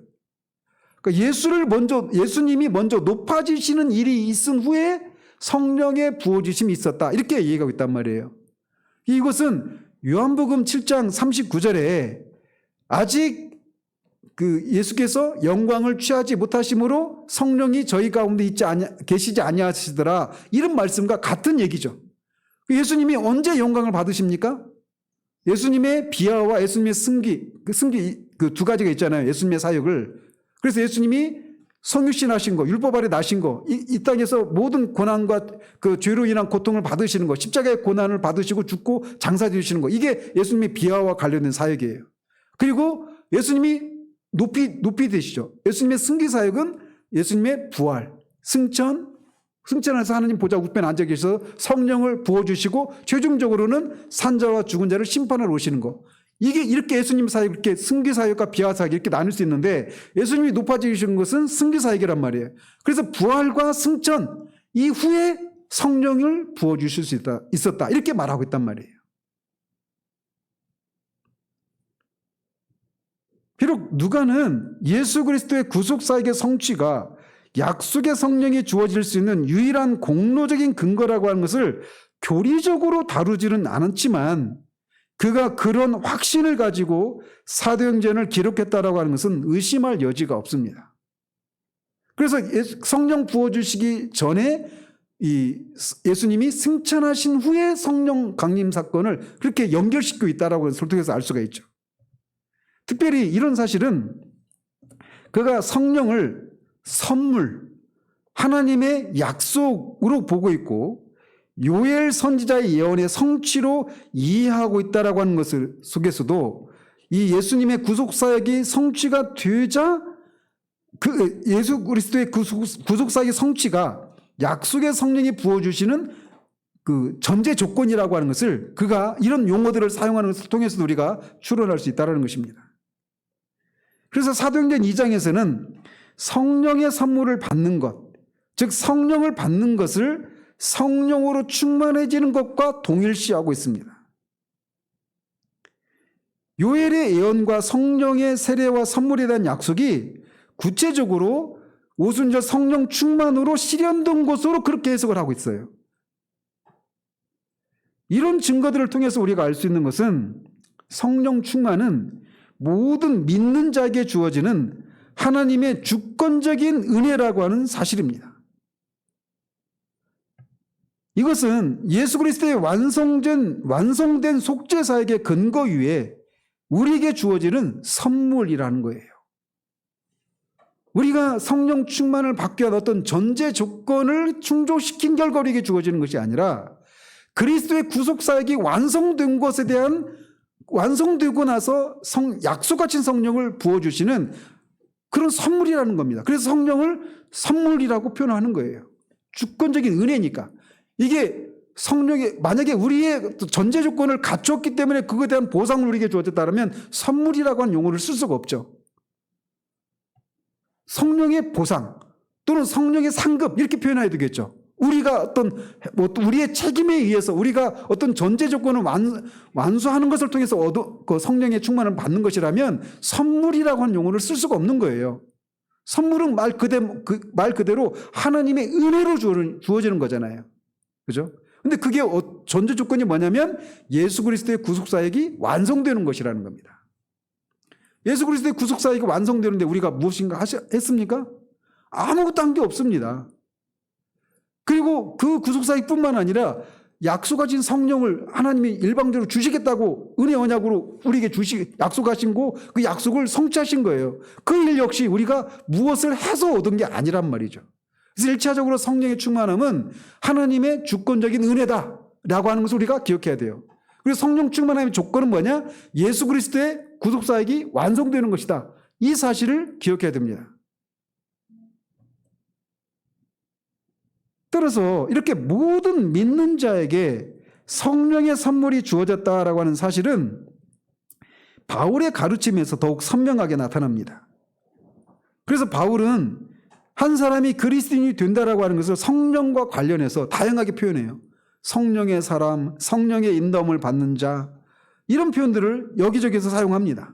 그러니까 예수님이 먼저 높아지시는 일이 있은 후에 성령의 부어주심이 있었다, 이렇게 얘기하고 있단 말이에요. 이것은 요한복음 7장 39절에 아직 예수께서 영광을 취하지 못하심으로 성령이 저희 가운데 계시지 아니하시더라, 이런 말씀과 같은 얘기죠. 예수님이 언제 영광을 받으십니까? 예수님의 비하와 예수님의 승기 그 두 가지가 있잖아요. 예수님의 사역을. 그래서 예수님이 성육신 하신 거, 율법 아래 나신 거, 이 땅에서 모든 고난과 그 죄로 인한 고통을 받으시는 거, 십자가의 고난을 받으시고 죽고 장사 되시는 거, 이게 예수님의 비하와 관련된 사역이에요. 그리고 예수님이 높이 되시죠. 예수님의 승기 사역은 예수님의 부활, 승천해서 하나님 보좌 우편에 앉아 계셔서 성령을 부어주시고 최종적으로는 산자와 죽은 자를 심판하러 오시는 거. 이게 이렇게 예수님 사역, 이렇게 승기 사역과 비하 사역 이렇게 나눌 수 있는데 예수님이 높아지신 것은 승기 사역이란 말이에요. 그래서 부활과 승천 이후에 성령을 부어주실 수 있었다. 이렇게 말하고 있단 말이에요. 비록 누가는 예수 그리스도의 구속 사역의 성취가 약속의 성령이 주어질 수 있는 유일한 공로적인 근거라고 하는 것을 교리적으로 다루지는 않았지만 그가 그런 확신을 가지고 사도행전을 기록했다라고 하는 것은 의심할 여지가 없습니다. 그래서 성령 부어주시기 전에 이 예수님이 승천하신 후에 성령 강림 사건을 그렇게 연결시키고 있다라고 해서 설득해서 알 수가 있죠. 특별히 이런 사실은 그가 성령을 선물, 하나님의 약속으로 보고 있고 요엘 선지자의 예언의 성취로 이해하고 있다라고 하는 것을 속에서도 이 예수님의 구속사역이 성취가 되자 그 예수 그리스도의 구속사역의 성취가 약속의 성령이 부어주시는 그 전제 조건이라고 하는 것을 그가 이런 용어들을 사용하는 것을 통해서도 우리가 추론할 수 있다는 것입니다. 그래서 사도행전 2장에서는 성령의 선물을 받는 것, 즉 성령을 받는 것을 성령으로 충만해지는 것과 동일시하고 있습니다. 요엘의 예언과 성령의 세례와 선물에 대한 약속이 구체적으로 오순절 성령 충만으로 실현된 것으로 그렇게 해석을 하고 있어요. 이런 증거들을 통해서 우리가 알 수 있는 것은 성령 충만은 모든 믿는 자에게 주어지는 하나님의 주권적인 은혜라고 하는 사실입니다. 이것은 예수 그리스도의 완성된 속죄사역의 근거 위에 우리에게 주어지는 선물이라는 거예요. 우리가 성령 충만을 받기 위한 어떤 전제 조건을 충족시킨 결과 우리에게 주어지는 것이 아니라 그리스도의 구속사역이 완성된 것에 대한 완성되고 나서 약속하신 성령을 부어주시는 그런 선물이라는 겁니다. 그래서 성령을 선물이라고 표현하는 거예요. 주권적인 은혜니까. 이게 성령이 만약에 우리의 전제 조건을 갖췄기 때문에 그거에 대한 보상을 우리에게 주어졌다면 선물이라고 하는 용어를 쓸 수가 없죠. 성령의 보상 또는 성령의 상급 이렇게 표현해야 되겠죠. 우리가 어떤 우리의 책임에 의해서 우리가 어떤 전제 조건을 완수하는 것을 통해서 그 성령의 충만을 받는 것이라면 선물이라고 하는 용어를 쓸 수가 없는 거예요. 선물은 말 그대로 하나님의 은혜로 주어지는 거잖아요. 그죠? 근데 그게 전제 조건이 뭐냐면 예수 그리스도의 구속사역이 완성되는 것이라는 겁니다. 예수 그리스도의 구속사역이 완성되는데 우리가 무엇인가 했습니까? 아무것도 한 게 없습니다. 그리고 그 구속사역뿐만 아니라 약속하신 성령을 하나님이 일방적으로 주시겠다고 은혜 언약으로 우리에게 약속하신 거 그 약속을 성취하신 거예요. 그 일 역시 우리가 무엇을 해서 얻은 게 아니란 말이죠. 그래서 1차적으로 성령의 충만함은 하나님의 주권적인 은혜다라고 하는 것을 우리가 기억해야 돼요. 그래서 성령 충만함의 조건은 뭐냐? 예수 그리스도의 구속사역이 완성되는 것이다. 이 사실을 기억해야 됩니다. 따라서 이렇게 모든 믿는 자에게 성령의 선물이 주어졌다라고 하는 사실은 바울의 가르침에서 더욱 선명하게 나타납니다. 그래서 바울은 한 사람이 그리스도인이 된다라고 하는 것을 성령과 관련해서 다양하게 표현해요. 성령의 사람, 성령의 인도함을 받는 자 이런 표현들을 여기저기서 사용합니다.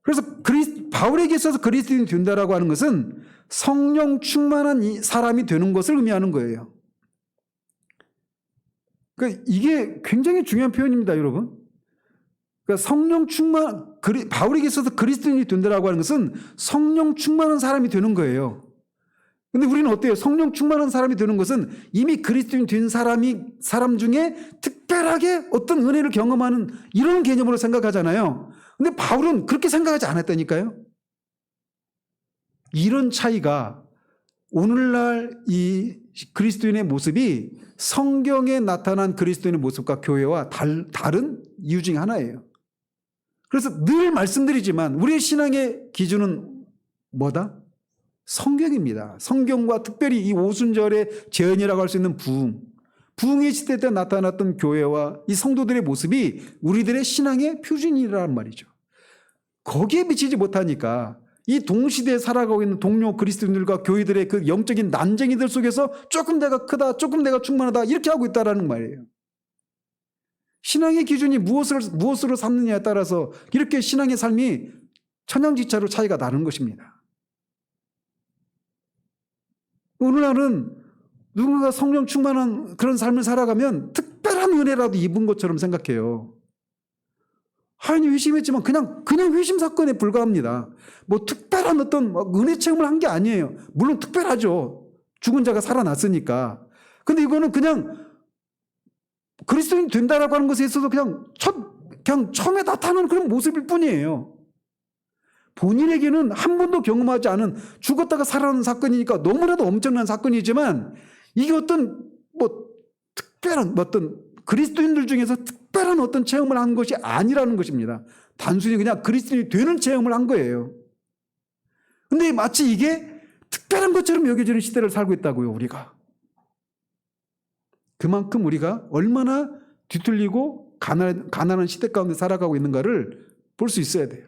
그래서 바울에게 있어서 그리스도인이 된다라고 하는 것은 성령 충만한 사람이 되는 것을 의미하는 거예요. 그러니까 이게 굉장히 중요한 표현입니다, 여러분. 그러니까 성령 충만, 바울에게 있어서 그리스도인이 된다라고 하는 것은 성령 충만한 사람이 되는 거예요. 근데 우리는 어때요? 성령 충만한 사람이 되는 것은 이미 그리스도인 된 사람 중에 특별하게 어떤 은혜를 경험하는 이런 개념으로 생각하잖아요. 근데 바울은 그렇게 생각하지 않았다니까요. 이런 차이가 오늘날 이 그리스도인의 모습이 성경에 나타난 그리스도인의 모습과 교회와 다른 이유 중에 하나예요. 그래서 늘 말씀드리지만 우리의 신앙의 기준은 뭐다? 성경입니다. 성경과 특별히 이 오순절의 재현이라고 할 수 있는 부흥의 시대 때 나타났던 교회와 이 성도들의 모습이 우리들의 신앙의 표준이라는 말이죠. 거기에 미치지 못하니까 이 동시대에 살아가고 있는 동료 그리스도인들과 교회들의 그 영적인 난쟁이들 속에서 조금 내가 크다, 조금 내가 충만하다 이렇게 하고 있다는 말이에요. 신앙의 기준이 무엇으로 삼느냐에 따라서 이렇게 신앙의 삶이 천양지차로 차이가 나는 것입니다. 오늘날은 누군가 성령 충만한 그런 삶을 살아가면 특별한 은혜라도 입은 것처럼 생각해요. 하나님 회심했지만 그냥 회심 사건에 불과합니다. 뭐 특별한 어떤 은혜 체험을 한 게 아니에요. 물론 특별하죠. 죽은 자가 살아났으니까. 근데 이거는 그냥 그리스도인이 된다라고 하는 것에 있어서 그냥 처음에 나타나는 그런 모습일 뿐이에요. 본인에게는 한 번도 경험하지 않은 죽었다가 살아나는 사건이니까 너무나도 엄청난 사건이지만 이게 어떤 특별한 어떤 그리스도인들 중에서 특별한 어떤 체험을 한 것이 아니라는 것입니다. 단순히 그냥 그리스도인이 되는 체험을 한 거예요. 근데 마치 이게 특별한 것처럼 여겨지는 시대를 살고 있다고요, 우리가. 그만큼 우리가 얼마나 뒤틀리고 가난한 시대 가운데 살아가고 있는가를 볼 수 있어야 돼요.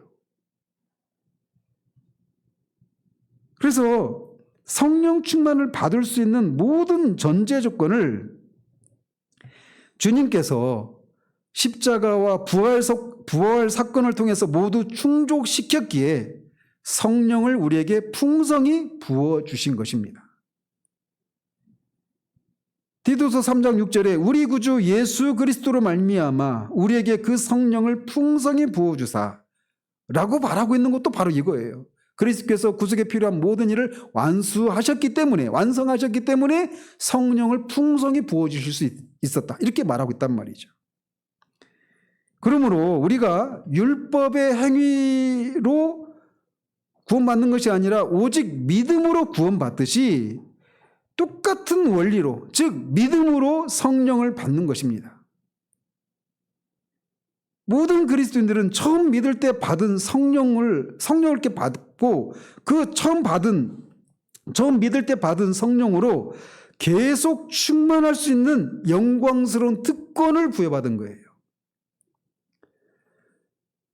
그래서 성령 충만을 받을 수 있는 모든 전제 조건을 주님께서 십자가와 부활 사건을 통해서 모두 충족시켰기에 성령을 우리에게 풍성히 부어주신 것입니다. 디도서 3장 6절에 우리 구주 예수 그리스도로 말미암아 우리에게 그 성령을 풍성히 부어주사 라고 말하고 있는 것도 바로 이거예요. 그리스도께서 구속에 필요한 모든 일을 완성하셨기 때문에 성령을 풍성히 부어주실 수 있었다. 이렇게 말하고 있단 말이죠. 그러므로 우리가 율법의 행위로 구원받는 것이 아니라 오직 믿음으로 구원받듯이 똑같은 원리로, 즉 믿음으로 성령을 받는 것입니다. 모든 그리스도인들은 처음 믿을 때 받은 성령을 이렇게 받고 그 처음 믿을 때 받은 성령으로 계속 충만할 수 있는 영광스러운 특권을 부여받은 거예요.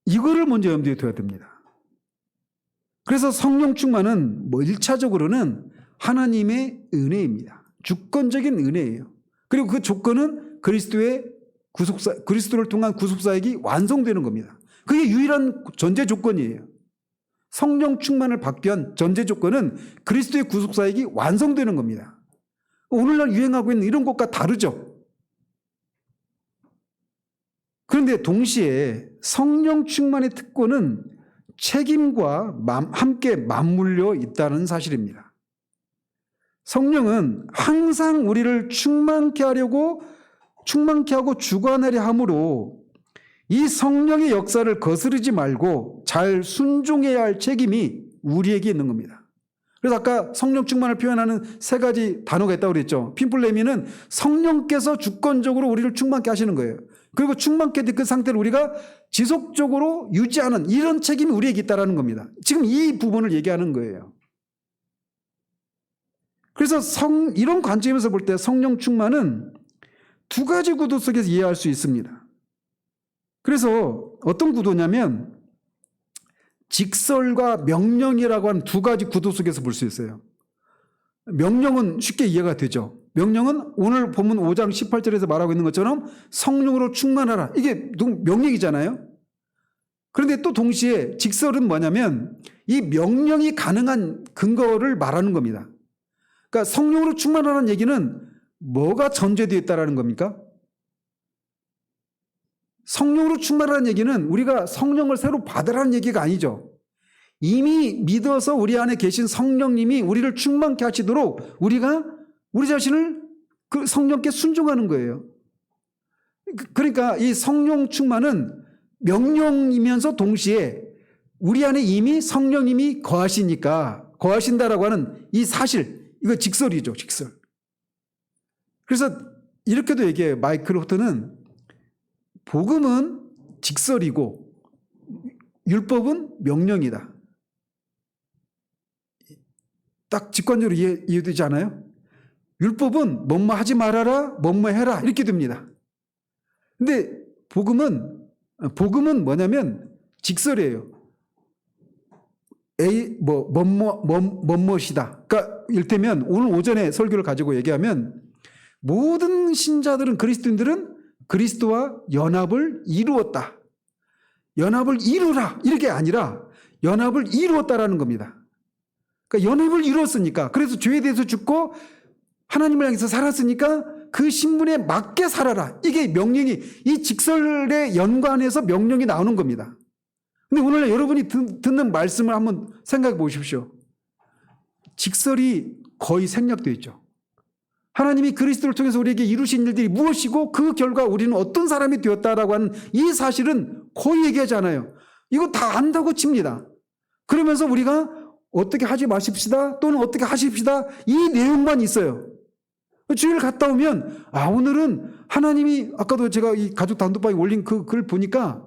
이거를 먼저 염두에 둬야 됩니다. 그래서 성령 충만은 1차적으로는 하나님의 은혜입니다. 주권적인 은혜예요. 그리고 그 조건은 그리스도를 통한 구속사역이 완성되는 겁니다. 그게 유일한 전제 조건이에요. 성령 충만을 받기 위한 전제 조건은 그리스도의 구속사역이 완성되는 겁니다. 오늘날 유행하고 있는 이런 것과 다르죠. 그런데 동시에 성령 충만의 특권은 책임과 함께 맞물려 있다는 사실입니다. 성령은 항상 우리를 충만케 하고 주관하려 하므로 이 성령의 역사를 거스르지 말고 잘 순종해야 할 책임이 우리에게 있는 겁니다. 그래서 아까 성령 충만을 표현하는 3가지 단어가 있다고 그랬죠. 핀플레미는 성령께서 주권적으로 우리를 충만케 하시는 거예요. 그리고 충만케 된 그 상태를 우리가 지속적으로 유지하는 이런 책임이 우리에게 있다는 겁니다. 지금 이 부분을 얘기하는 거예요. 그래서 이런 관점에서 볼 때 성령 충만은 2가지 구도 속에서 이해할 수 있습니다. 그래서 어떤 구도냐면 직설과 명령이라고 하는 2가지 구도 속에서 볼 수 있어요. 명령은 쉽게 이해가 되죠. 명령은 오늘 본문 5장 18절에서 말하고 있는 것처럼 성령으로 충만하라. 이게 명령이잖아요. 그런데 또 동시에 직설은 뭐냐면 이 명령이 가능한 근거를 말하는 겁니다. 그러니까 성령으로 충만하라는 얘기는 뭐가 전제되어 있다는 겁니까? 성령으로 충만하라는 얘기는 우리가 성령을 새로 받으라는 얘기가 아니죠. 이미 믿어서 우리 안에 계신 성령님이 우리를 충만케 하시도록 우리가 우리 자신을 그 성령께 순종하는 거예요. 그러니까 이 성령 충만은 명령이면서 동시에 우리 안에 이미 성령님이 거하시니까 거하신다라고 하는 이 사실, 이거 직설이죠, 직설. 그래서 이렇게도 얘기해요. 마이클 호트는 복음은 직설이고 율법은 명령이다. 딱 직관적으로 이해되지 않아요? 율법은 뭐뭐 하지 말아라, 뭐뭐 해라 이렇게 됩니다. 근데 복음은 뭐냐면 직설이에요. 뭐뭐이다. 그러니까 이를테면 오늘 오전에 설교를 가지고 얘기하면 모든 신자들은, 그리스도인들은 그리스도와 연합을 이루었다. 연합을 이루라 이렇게 아니라 연합을 이루었다라는 겁니다. 그러니까 연합을 이루었으니까, 그래서 죄에 대해서 죽고 하나님을 향해서 살았으니까 그 신분에 맞게 살아라. 이게 명령이, 이 직설의 연관에서 명령이 나오는 겁니다. 근데 오늘 여러분이 듣는 말씀을 한번 생각해 보십시오. 직설이 거의 생략되어 있죠. 하나님이 그리스도를 통해서 우리에게 이루신 일들이 무엇이고 그 결과 우리는 어떤 사람이 되었다라고 하는 이 사실은 거의 얘기하지 않아요. 이거 다 안다고 칩니다. 그러면서 우리가 어떻게 하지 마십시다 또는 어떻게 하십시다 이 내용만 있어요. 주일 갔다 오면 오늘은 하나님이, 아까도 제가 이 가족 단톡방에 올린 그 글 보니까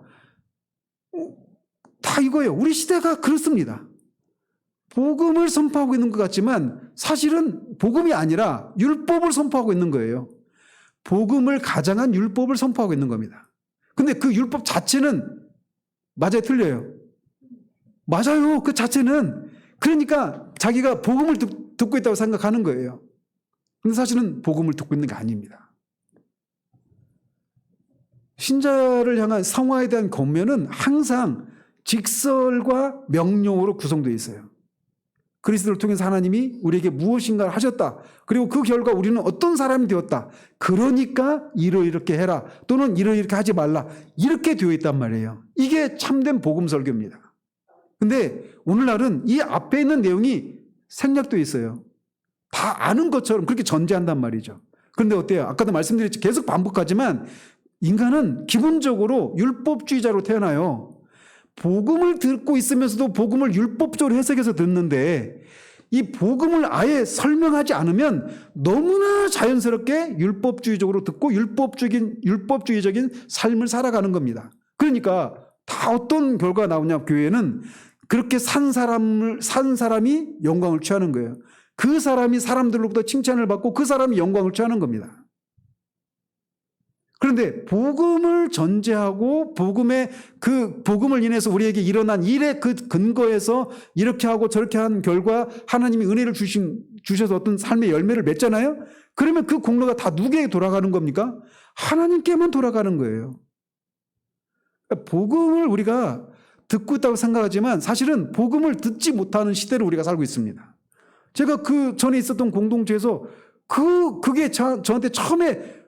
다 이거예요. 우리 시대가 그렇습니다. 복음을 선포하고 있는 것 같지만 사실은 복음이 아니라 율법을 선포하고 있는 거예요. 복음을 가장한 율법을 선포하고 있는 겁니다. 근데 그 율법 자체는 맞아요, 틀려요? 맞아요. 그 자체는, 그러니까 자기가 복음을 듣고 있다고 생각하는 거예요. 근데 사실은 복음을 듣고 있는 게 아닙니다. 신자를 향한 성화에 대한 권면은 항상 직설과 명령으로 구성되어 있어요. 그리스도를 통해서 하나님이 우리에게 무엇인가를 하셨다. 그리고 그 결과 우리는 어떤 사람이 되었다. 그러니까 이렇게 해라. 또는 이렇게 하지 말라. 이렇게 되어 있단 말이에요. 이게 참된 복음 설교입니다. 근데 오늘날은 이 앞에 있는 내용이 생략되어 있어요. 다 아는 것처럼 그렇게 전제한단 말이죠. 그런데 어때요? 아까도 말씀드렸지, 계속 반복하지만 인간은 기본적으로 율법주의자로 태어나요. 복음을 듣고 있으면서도 복음을 율법적으로 해석해서 듣는데 이 복음을 아예 설명하지 않으면 너무나 자연스럽게 율법주의적으로 듣고 율법주의적인 삶을 살아가는 겁니다. 그러니까 다 어떤 결과가 나오냐, 교회는 그렇게 산 사람이 영광을 취하는 거예요. 그 사람이 사람들로부터 칭찬을 받고 그 사람이 영광을 취하는 겁니다. 그런데 복음을 전제하고 복음을 인해서 우리에게 일어난 일의 그 근거에서 이렇게 하고 저렇게 한 결과 하나님이 은혜를 주셔서 어떤 삶의 열매를 맺잖아요. 그러면 그 공로가 다 누구에게 돌아가는 겁니까? 하나님께만 돌아가는 거예요. 복음을 우리가 듣고 있다고 생각하지만 사실은 복음을 듣지 못하는 시대를 우리가 살고 있습니다. 제가 그 전에 있었던 공동체에서 그게 저한테 처음에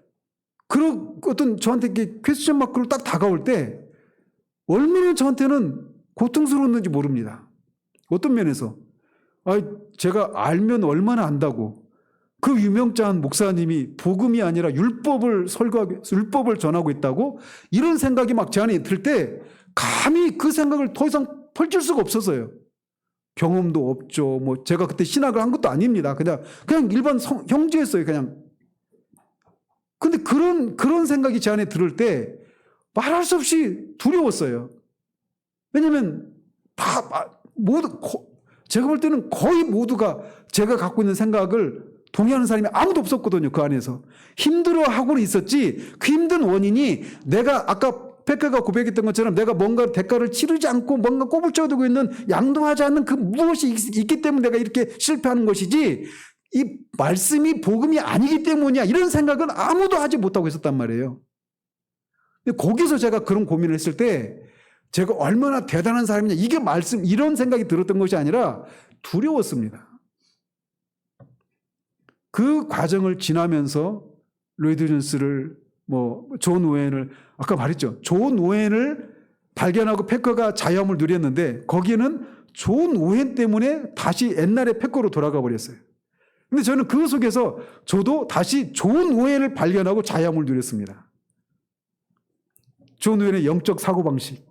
저한테 이렇게 퀘스천 마크로 딱 다가올 때 얼마나 저한테는 고통스러웠는지 모릅니다. 어떤 면에서 제가 알면 얼마나 안다고, 그 유명한 목사님이 복음이 아니라 율법을 전하고 있다고, 이런 생각이 막 제 안에 들 때 감히 그 생각을 더 이상 펼칠 수가 없었어요. 경험도 없죠. 제가 그때 신학을 한 것도 아닙니다. 그냥 일반 형제였어요. 그냥. 근데 그런 생각이 제 안에 들을 때 말할 수 없이 두려웠어요. 왜냐면 제가 볼 때는 거의 모두가 제가 갖고 있는 생각을 동의하는 사람이 아무도 없었거든요. 그 안에서. 힘들어하고는 있었지, 그 힘든 원인이 내가 아까 페카가 고백했던 것처럼 내가 뭔가 대가를 치르지 않고 뭔가 꼬불쳐두고 있는, 양도하지 않는 그 무엇이 있기 때문에 내가 이렇게 실패하는 것이지, 이 말씀이 복음이 아니기 때문이야, 이런 생각은 아무도 하지 못하고 있었단 말이에요. 근데 거기서 제가 그런 고민을 했을 때 제가 얼마나 대단한 사람이냐, 이게 이런 생각이 들었던 것이 아니라 두려웠습니다. 그 과정을 지나면서 로이드 존스를 존 오웬을, 아까 말했죠. 존 오웬을 발견하고 패커가 자유함을 누렸는데 거기에는 존 오웬 때문에 다시 옛날의 패커로 돌아가 버렸어요. 근데 저는 그 속에서 저도 다시 존 오웬을 발견하고 자유함을 누렸습니다. 존 오웬의 영적 사고방식.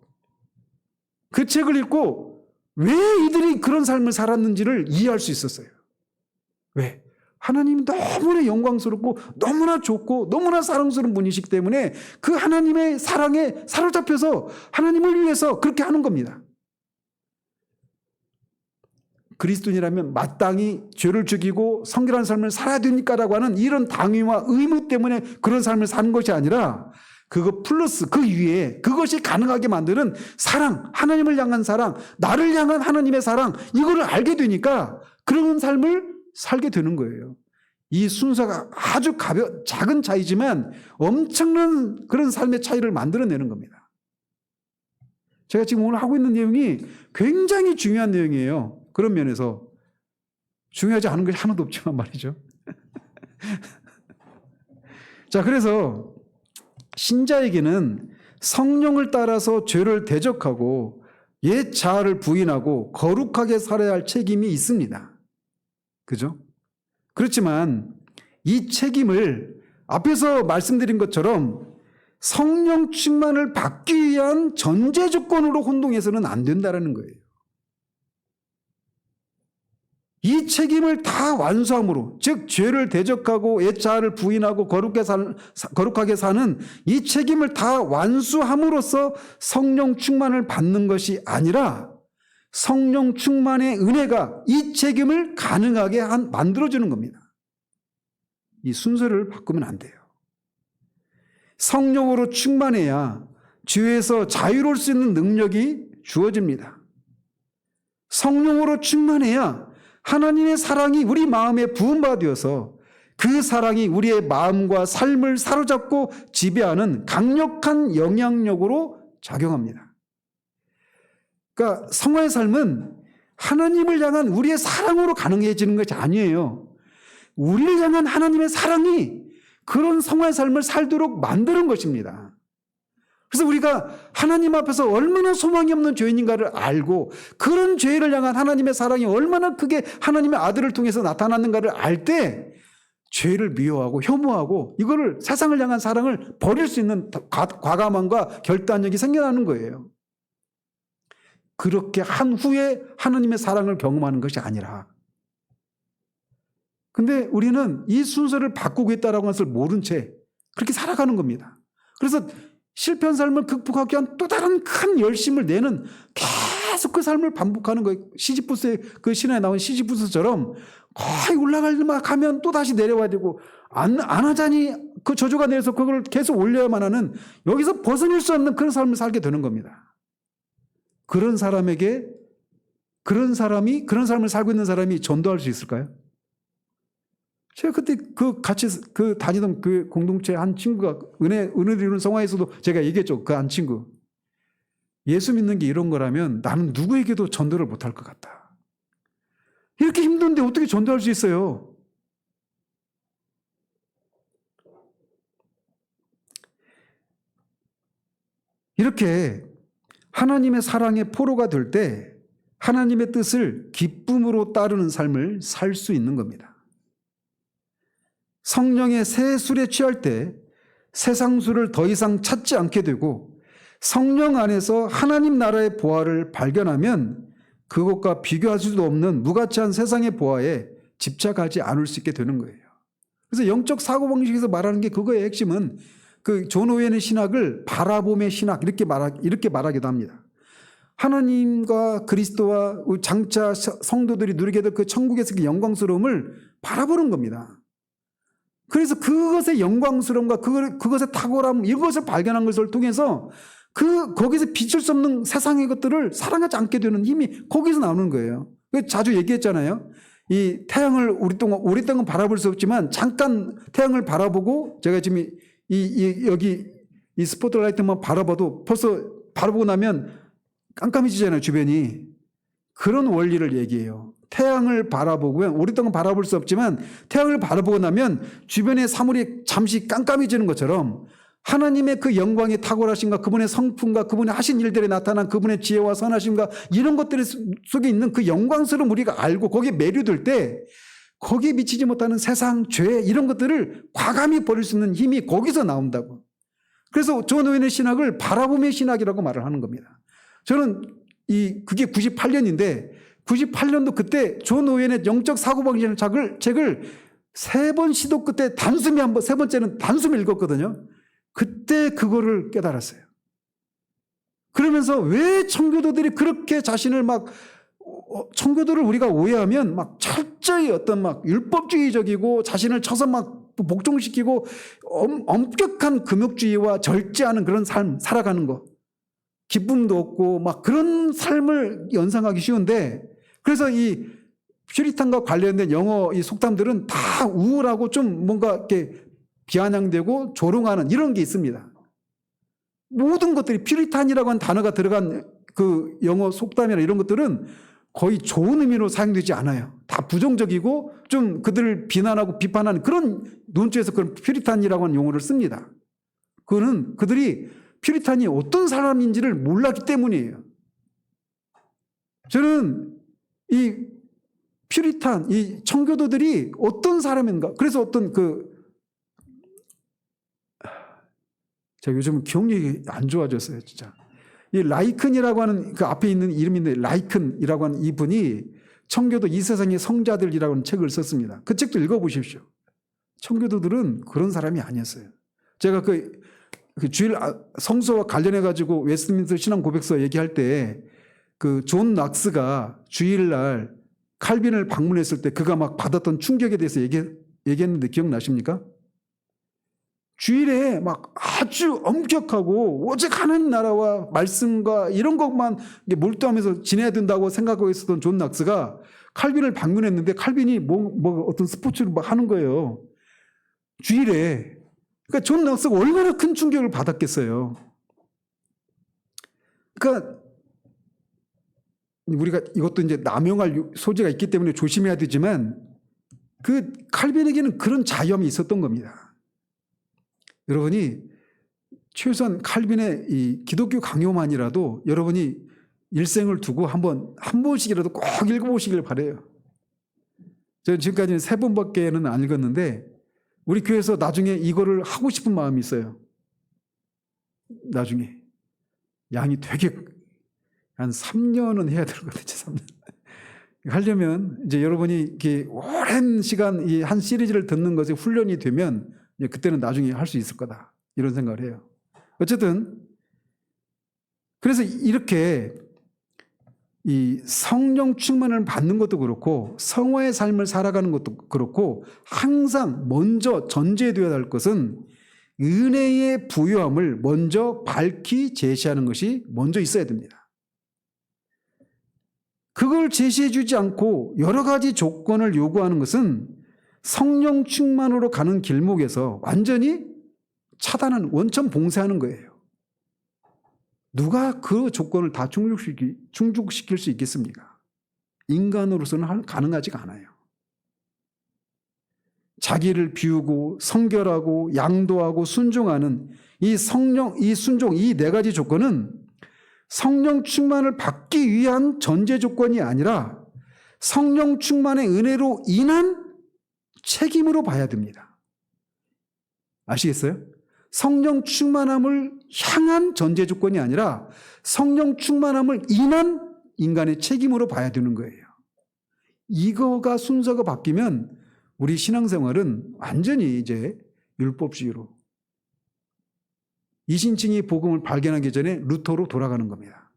그 책을 읽고 왜 이들이 그런 삶을 살았는지를 이해할 수 있었어요. 왜? 하나님이 너무나 영광스럽고 너무나 좋고 너무나 사랑스러운 분이시기 때문에 그 하나님의 사랑에 사로잡혀서 하나님을 위해서 그렇게 하는 겁니다. 그리스도인이라면 마땅히 죄를 죽이고 성결한 삶을 살아야 되니까라고 하는 이런 당위와 의무 때문에 그런 삶을 사는 것이 아니라 그거 플러스 그 위에 그것이 가능하게 만드는 사랑, 하나님을 향한 사랑, 나를 향한 하나님의 사랑, 이거를 알게 되니까 그런 삶을 살게 되는 거예요. 이 순서가 아주 작은 차이지만 엄청난 그런 삶의 차이를 만들어내는 겁니다. 제가 지금 오늘 하고 있는 내용이 굉장히 중요한 내용이에요. 그런 면에서 중요하지 않은 것이 하나도 없지만 말이죠. 자, 그래서 신자에게는 성령을 따라서 죄를 대적하고 옛 자아를 부인하고 거룩하게 살아야 할 책임이 있습니다. 그죠? 그렇지만 이 책임을 앞에서 말씀드린 것처럼 성령 충만을 받기 위한 전제 조건으로 혼동해서는 안 된다는 거예요. 이 책임을 다 완수함으로, 즉 죄를 대적하고 옛 자아를 부인하고 거룩하게 사는 이 책임을 다 완수함으로써 성령 충만을 받는 것이 아니라 성령 충만의 은혜가 이 책임을 가능하게 만들어주는 겁니다. 이 순서를 바꾸면 안 돼요. 성령으로 충만해야 죄에서 자유로울 수 있는 능력이 주어집니다. 성령으로 충만해야 하나님의 사랑이 우리 마음에 부음받아서 그 사랑이 우리의 마음과 삶을 사로잡고 지배하는 강력한 영향력으로 작용합니다. 그러니까 성화의 삶은 하나님을 향한 우리의 사랑으로 가능해지는 것이 아니에요. 우리를 향한 하나님의 사랑이 그런 성화의 삶을 살도록 만드는 것입니다. 그래서 우리가 하나님 앞에서 얼마나 소망이 없는 죄인인가를 알고 그런 죄를 향한 하나님의 사랑이 얼마나 크게 하나님의 아들을 통해서 나타났는가를 알 때 죄를 미워하고 혐오하고 이거를 세상을 향한 사랑을 버릴 수 있는 과감함과 결단력이 생겨나는 거예요. 그렇게 한 후에 하나님의 사랑을 경험하는 것이 아니라. 근데 우리는 이 순서를 바꾸고 있다는 것을 모른 채 그렇게 살아가는 겁니다. 그래서 실패한 삶을 극복하기 위한 또 다른 큰 열심을 내는 계속 그 삶을 반복하는 거예요. 시지푸스의 그 신화에 나온 시지푸스처럼 거의 올라가려면 가면 또 다시 내려와야 되고 안 하자니 그 저주가 내려서 그걸 계속 올려야만 하는 여기서 벗어날 수 없는 그런 삶을 살게 되는 겁니다. 그런 삶을 살고 있는 사람이 전도할 수 있을까요? 제가 그때 같이 다니던 그 공동체 한 친구가 은혜를 이루는 성화에서도 제가 얘기했죠. 그 한 친구. 예수 믿는 게 이런 거라면 나는 누구에게도 전도를 못할 것 같다. 이렇게 힘든데 어떻게 전도할 수 있어요? 이렇게 하나님의 사랑의 포로가 될 때 하나님의 뜻을 기쁨으로 따르는 삶을 살 수 있는 겁니다. 성령의 새 술에 취할 때 세상 술을 더 이상 찾지 않게 되고 성령 안에서 하나님 나라의 보화를 발견하면 그것과 비교할 수도 없는 무가치한 세상의 보화에 집착하지 않을 수 있게 되는 거예요. 그래서 영적 사고방식에서 말하는 게 그거의 핵심은 그 존 오웬의 신학을 바라봄의 신학 이렇게 말하기도 합니다. 하나님과 그리스도와 장차 성도들이 누리게 될 그 천국에서 그 영광스러움을 바라보는 겁니다. 그래서 그것의 영광스러움과 그것의 탁월함 이것을 발견한 것을 통해서 거기서 비출 수 없는 세상의 것들을 사랑하지 않게 되는 힘이 거기서 나오는 거예요. 자주 얘기했잖아요. 이 태양을 오랫동안 바라볼 수 없지만 잠깐 태양을 바라보고 제가 지금 여기 이 스포트라이트만 바라봐도 벌써 바라보고 나면 깜깜해지잖아요, 주변이. 그런 원리를 얘기해요. 태양을 바라보고 오랫동안 바라볼 수 없지만 태양을 바라보고 나면 주변의 사물이 잠시 깜깜해지는 것처럼 하나님의 그 영광의 탁월하심과 그분의 성품과 그분의 하신 일들에 나타난 그분의 지혜와 선하심과 이런 것들 속에 있는 그 영광스러움 우리가 알고 거기에 매료될 때 거기에 미치지 못하는 세상, 죄 이런 것들을 과감히 버릴 수 있는 힘이 거기서 나온다고. 그래서 존 오웬의 신학을 바라봄의 신학이라고 말을 하는 겁니다. 저는 그게 98년인데 98년도 그때 존 오웬의 영적 사고방식 책을 3번 시도 끝에 단숨에 세 번째는 단숨에 읽었거든요. 그때 그거를 깨달았어요. 그러면서 왜 청교도들이 그렇게 자신을 청교도를 우리가 오해하면 철저히 어떤 율법주의적이고 자신을 쳐서 복종시키고 엄격한 금욕주의와 절제하는 그런 삶 살아가는 거. 기쁨도 없고 그런 삶을 연상하기 쉬운데, 그래서 이 퓨리탄과 관련된 영어 이 속담들은 다 우울하고 좀 뭔가 이렇게 비아냥되고 조롱하는 이런 게 있습니다. 모든 것들이 퓨리탄이라고 하는 단어가 들어간 그 영어 속담이나 이런 것들은 거의 좋은 의미로 사용되지 않아요. 다 부정적이고 좀 그들을 비난하고 비판하는 그런 논조에서 그런 퓨리탄이라고 하는 용어를 씁니다. 그거는 그들이 퓨리탄이 어떤 사람인지를 몰랐기 때문이에요. 저는 이 퓨리탄, 이 청교도들이 어떤 사람인가. 그래서 어떤 제가 요즘 기억력이 안 좋아졌어요, 진짜. 이 라이큰이라고 하는 그 앞에 있는 이름인데, 라이큰이라고 하는 이분이 청교도 이 세상의 성자들이라고 하는 책을 썼습니다. 그 책도 읽어보십시오. 청교도들은 그런 사람이 아니었어요. 제가 그 주일 성서와 관련해가지고 웨스트민스터 신앙 고백서 얘기할 때 그 존 낙스가 주일날 칼빈을 방문했을 때 그가 받았던 충격에 대해서 얘기했는데 기억나십니까? 주일에 아주 엄격하고 오직 하나님 나라와 말씀과 이런 것만 몰두하면서 지내야 된다고 생각하고 있었던 존 낙스가 칼빈을 방문했는데 칼빈이 어떤 스포츠를 하는 거예요. 주일에. 그러니까 존 낙스가 얼마나 큰 충격을 받았겠어요. 그러니까 우리가 이것도 이제 남용할 소지가 있기 때문에 조심해야 되지만 그 칼빈에게는 그런 자유함이 있었던 겁니다. 여러분이 최소한 칼빈의 이 기독교 강요만이라도 여러분이 일생을 두고 한 번씩이라도 꼭 읽어보시길 바라요. 저는 지금까지는 3번밖에는 안 읽었는데 우리 교회에서 나중에 이거를 하고 싶은 마음이 있어요. 나중에 양이 되게 한 3년은 해야 될 것 같아요. 3년. 하려면 이제 여러분이 이렇게 오랜 시간 이 한 시리즈를 듣는 것이 훈련이 되면 이제 그때는 나중에 할 수 있을 거다. 이런 생각을 해요. 어쨌든 그래서 이렇게 이 성령 충만을 받는 것도 그렇고 성화의 삶을 살아가는 것도 그렇고 항상 먼저 전제되어야 할 것은 은혜의 부요함을 먼저 밝히 제시하는 것이 먼저 있어야 됩니다. 그걸 제시해 주지 않고 여러 가지 조건을 요구하는 것은 성령 충만으로 가는 길목에서 완전히 차단하는, 원천 봉쇄하는 거예요. 누가 그 조건을 다 충족시킬 수 있겠습니까? 인간으로서는 가능하지가 않아요. 자기를 비우고 성결하고 양도하고 순종하는 이 순종, 이 4가지 조건은 성령 충만을 받기 위한 전제 조건이 아니라 성령 충만의 은혜로 인한 책임으로 봐야 됩니다. 아시겠어요? 성령 충만함을 향한 전제 조건이 아니라 성령 충만함을 인한 인간의 책임으로 봐야 되는 거예요. 이거가 순서가 바뀌면 우리 신앙생활은 완전히 이제 율법주의로, 이신칭의 복음을 발견하기 전에 루터로 돌아가는 겁니다.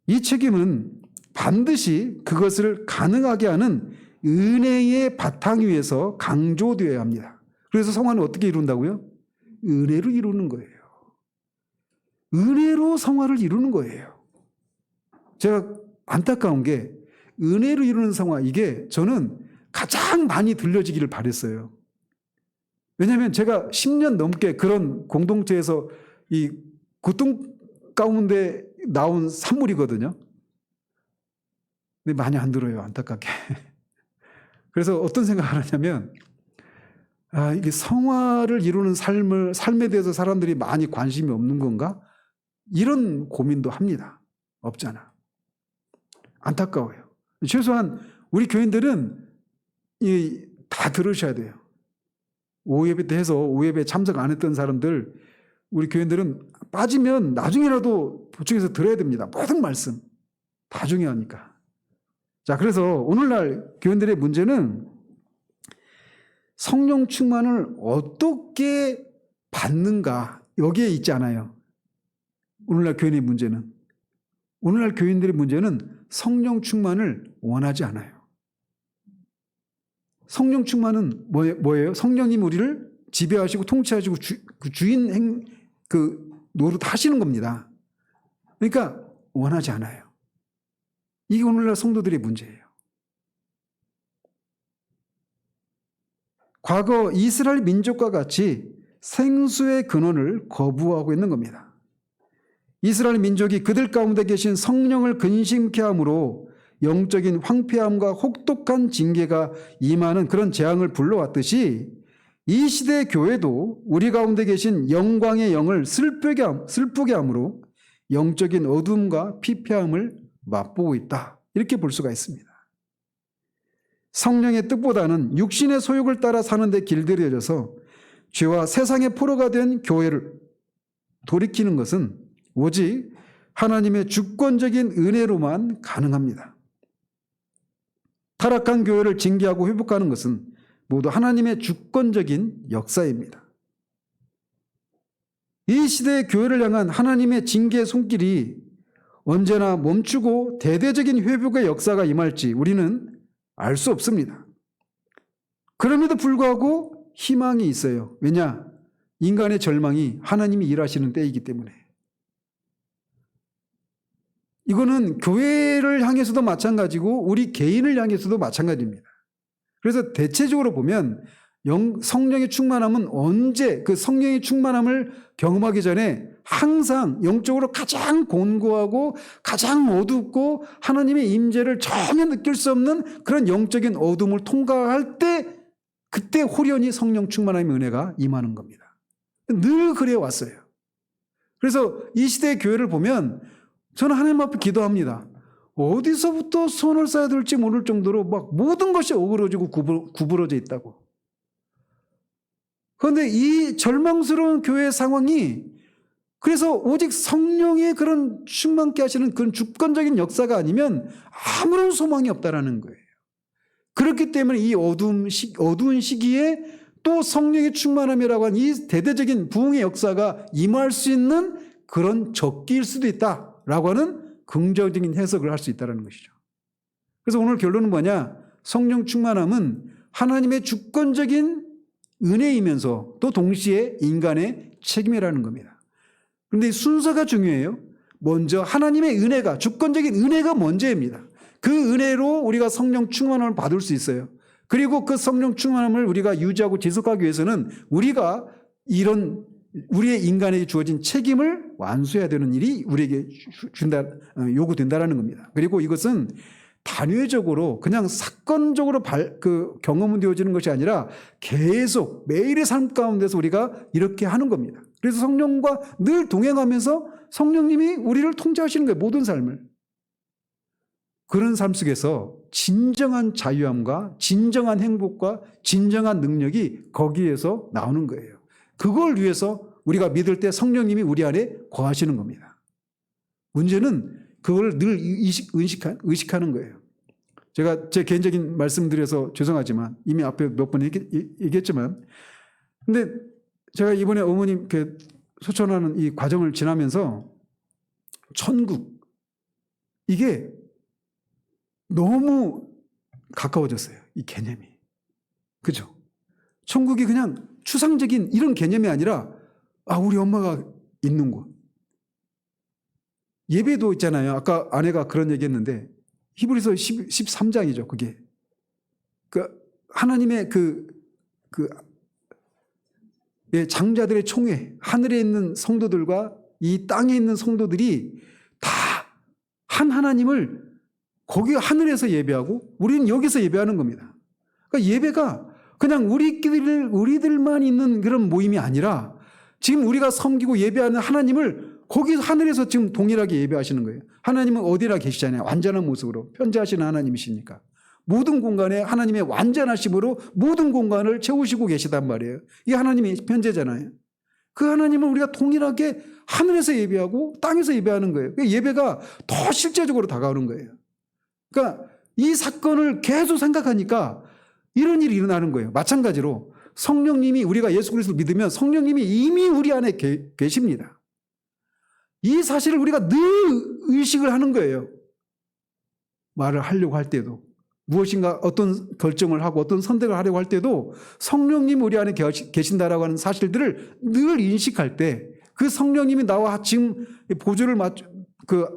이 책임은 반드시 그것을 가능하게 하는 은혜의 바탕 위에서 강조되어야 합니다. 그래서 성화는 어떻게 이룬다고요? 은혜로 이루는 거예요. 은혜로 성화를 이루는 거예요. 제가 안타까운 게 은혜로 이루는 성화, 이게 저는 가장 많이 들려지기를 바랬어요. 왜냐하면 제가 10년 넘게 그런 공동체에서 이 고통 가운데 나온 산물이거든요. 근데 많이 안 들어요, 안타깝게. 그래서 어떤 생각을 하냐면, 이게 성화를 이루는 삶에 대해서 사람들이 많이 관심이 없는 건가? 이런 고민도 합니다. 없잖아. 안타까워요. 최소한 우리 교인들은 다 들으셔야 돼요. 오예배 때 해서 오예배 참석 안 했던 사람들, 우리 교인들은 빠지면 나중에라도 보충해서 들어야 됩니다. 모든 말씀 다 중요하니까. 자, 그래서 오늘날 교인들의 문제는 성령 충만을 어떻게 받는가 여기에 있지 않아요. 오늘날 교인의 문제는. 오늘날 교인들의 문제는 성령 충만을 원하지 않아요. 성령 충만은 뭐예요? 성령님 우리를 지배하시고 통치하시고 주인 노릇 하시는 겁니다. 그러니까 원하지 않아요. 이게 오늘날 성도들의 문제예요. 과거 이스라엘 민족과 같이 생수의 근원을 거부하고 있는 겁니다. 이스라엘 민족이 그들 가운데 계신 성령을 근심케 함으로 영적인 황폐함과 혹독한 징계가 임하는 그런 재앙을 불러왔듯이 이 시대의 교회도 우리 가운데 계신 영광의 영을 슬프게 함으로 영적인 어둠과 피폐함을 맛보고 있다. 이렇게 볼 수가 있습니다. 성령의 뜻보다는 육신의 소욕을 따라 사는 데 길들여져서 죄와 세상의 포로가 된 교회를 돌이키는 것은 오직 하나님의 주권적인 은혜로만 가능합니다. 타락한 교회를 징계하고 회복하는 것은 모두 하나님의 주권적인 역사입니다. 이 시대의 교회를 향한 하나님의 징계의 손길이 언제나 멈추고 대대적인 회복의 역사가 임할지 우리는 알 수 없습니다. 그럼에도 불구하고 희망이 있어요. 왜냐? 인간의 절망이 하나님이 일하시는 때이기 때문에. 이거는 교회를 향해서도 마찬가지고 우리 개인을 향해서도 마찬가지입니다. 그래서 대체적으로 보면 성령의 충만함은 언제 그 성령의 충만함을 경험하기 전에 항상 영적으로 가장 곤고하고 가장 어둡고 하나님의 임재를 전혀 느낄 수 없는 그런 영적인 어둠을 통과할 때 그때 홀연히 성령 충만함의 은혜가 임하는 겁니다. 늘 그래 왔어요. 그래서 이 시대의 교회를 보면 저는 하나님 앞에 기도합니다. 어디서부터 손을 써야 될지 모를 정도로 막 모든 것이 어그러지고 구부러져 있다고. 그런데 이 절망스러운 교회의 상황이 그래서 오직 성령의 그런 충만케 하시는 그런 주권적인 역사가 아니면 아무런 소망이 없다라는 거예요. 그렇기 때문에 이 어두운 시기에 또 성령의 충만함이라고 하는 이 대대적인 부흥의 역사가 임할 수 있는 그런 적기일 수도 있다라고 하는 긍정적인 해석을 할 수 있다는 것이죠. 그래서 오늘 결론은 뭐냐? 성령 충만함은 하나님의 주권적인 은혜이면서 또 동시에 인간의 책임이라는 겁니다. 그런데 순서가 중요해요. 먼저 하나님의 은혜가, 주권적인 은혜가 먼저입니다. 그 은혜로 우리가 성령 충만함을 받을 수 있어요. 그리고 그 성령 충만함을 우리가 유지하고 지속하기 위해서는 우리가 이런 우리의 인간에게 주어진 책임을 완수해야 되는 일이 우리에게 요구된다라는 겁니다. 그리고 이것은 단회적으로 그냥 사건적으로 경험은 되어지는 것이 아니라 계속 매일의 삶 가운데서 우리가 이렇게 하는 겁니다. 그래서 성령과 늘 동행하면서 성령님이 우리를 통제하시는 거예요. 모든 삶을. 그런 삶 속에서 진정한 자유함과 진정한 행복과 진정한 능력이 거기에서 나오는 거예요. 그걸 위해서 우리가 믿을 때 성령님이 우리 안에 거하시는 겁니다. 문제는 그걸 늘 의식하는 거예요. 제가 제 개인적인 말씀드려서 죄송하지만 이미 앞에 몇 번 얘기했지만 근데 제가 이번에 어머님 소천하는 이 과정을 지나면서 천국 이게 너무 가까워졌어요. 이 개념이. 그죠? 천국이 그냥 추상적인 이런 개념이 아니라 우리 엄마가 있는 곳. 예배도 있잖아요. 아까 아내가 그런 얘기했는데 히브리서 13장이죠. 그게 하나님의 장자들의 총회, 하늘에 있는 성도들과 이 땅에 있는 성도들이 다 한 하나님을 거기 하늘에서 예배하고 우리는 여기서 예배하는 겁니다. 그러니까 예배가 그냥 우리들만 있는 그런 모임이 아니라 지금 우리가 섬기고 예배하는 하나님을 거기 하늘에서 지금 동일하게 예배하시는 거예요. 하나님은 어디나 계시잖아요. 완전한 모습으로 편재하시는 하나님이시니까. 모든 공간에 하나님의 완전하심으로 모든 공간을 채우시고 계시단 말이에요. 이게 하나님의 편재잖아요. 그 하나님을 우리가 동일하게 하늘에서 예배하고 땅에서 예배하는 거예요. 그 예배가 더 실제적으로 다가오는 거예요. 그러니까 이 사건을 계속 생각하니까 이런 일이 일어나는 거예요. 마찬가지로 성령님이, 우리가 예수 그리스도를 믿으면 성령님이 이미 우리 안에 계십니다. 이 사실을 우리가 늘 의식을 하는 거예요. 말을 하려고 할 때도, 무엇인가 어떤 결정을 하고 어떤 선택을 하려고 할 때도 성령님이 우리 안에 계신다라고 하는 사실들을 늘 인식할 때, 그 성령님이 나와 지금 보조를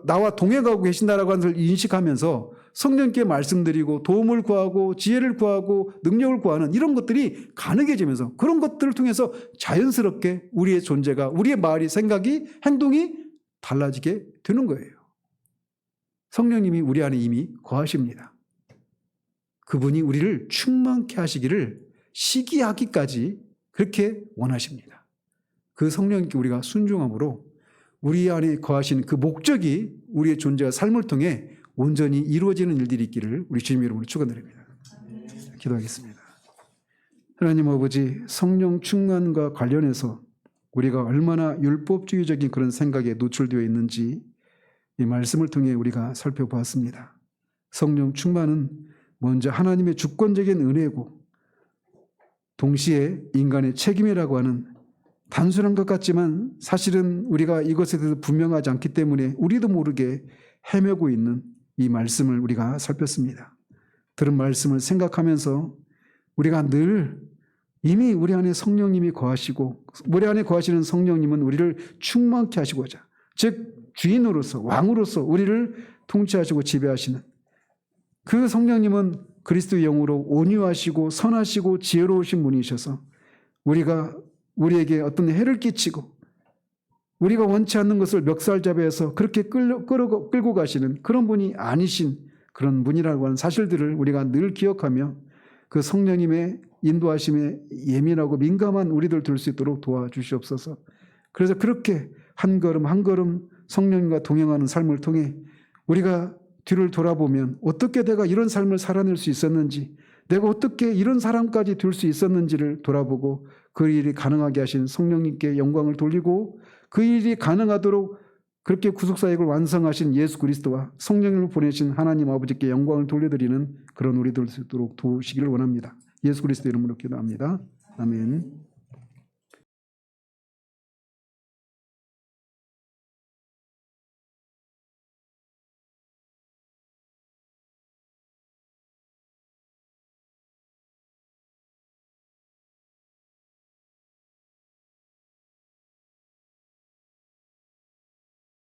나와 동행하고 계신다라고 하는 것을 인식하면서 성령께 말씀드리고 도움을 구하고 지혜를 구하고 능력을 구하는 이런 것들이 가능해지면서, 그런 것들을 통해서 자연스럽게 우리의 존재가, 우리의 말이, 생각이, 행동이 달라지게 되는 거예요. 성령님이 우리 안에 이미 거하십니다. 그분이 우리를 충만케 하시기를 시기하기까지 그렇게 원하십니다. 그 성령님께 우리가 순종함으로 우리 안에 거하신 그 목적이 우리의 존재와 삶을 통해 온전히 이루어지는 일들이 있기를 우리 주님 이름으로 축원드립니다. 기도하겠습니다. 하나님 아버지, 성령 충만과 관련해서 우리가 얼마나 율법주의적인 그런 생각에 노출되어 있는지 이 말씀을 통해 우리가 살펴보았습니다. 성령 충만은 먼저 하나님의 주권적인 은혜고 동시에 인간의 책임이라고 하는, 단순한 것 같지만 사실은 우리가 이것에 대해서 분명하지 않기 때문에 우리도 모르게 헤매고 있는 이 말씀을 우리가 살폈습니다. 들은 말씀을 생각하면서 우리가 늘 이미 우리 안에 성령님이 거하시고, 우리 안에 거하시는 성령님은 우리를 충만케 하시고자, 즉 주인으로서, 왕으로서 우리를 통치하시고 지배하시는 그 성령님은 그리스도의 영으로 온유하시고 선하시고 지혜로우신 분이셔서 우리에게 어떤 해를 끼치고 우리가 원치 않는 것을 멱살잡이해서 그렇게 끌고 가시는 그런 분이 아니신 그런 분이라고 하는 사실들을 우리가 늘 기억하며 그 성령님의 인도하심에 예민하고 민감한 우리들 될 수 있도록 도와주시옵소서. 그래서 그렇게 한 걸음 한 걸음 성령님과 동행하는 삶을 통해 우리가 뒤를 돌아보면 어떻게 내가 이런 삶을 살아낼 수 있었는지, 내가 어떻게 이런 사람까지 될 수 있었는지를 돌아보고 그 일이 가능하게 하신 성령님께 영광을 돌리고, 그 일이 가능하도록 그렇게 구속사역을 완성하신 예수 그리스도와 성령님을 보내신 하나님 아버지께 영광을 돌려드리는 그런 우리들 될 수 있도록 도우시기를 원합니다. 예수 그리스도 이름으로 기도합니다. 아멘.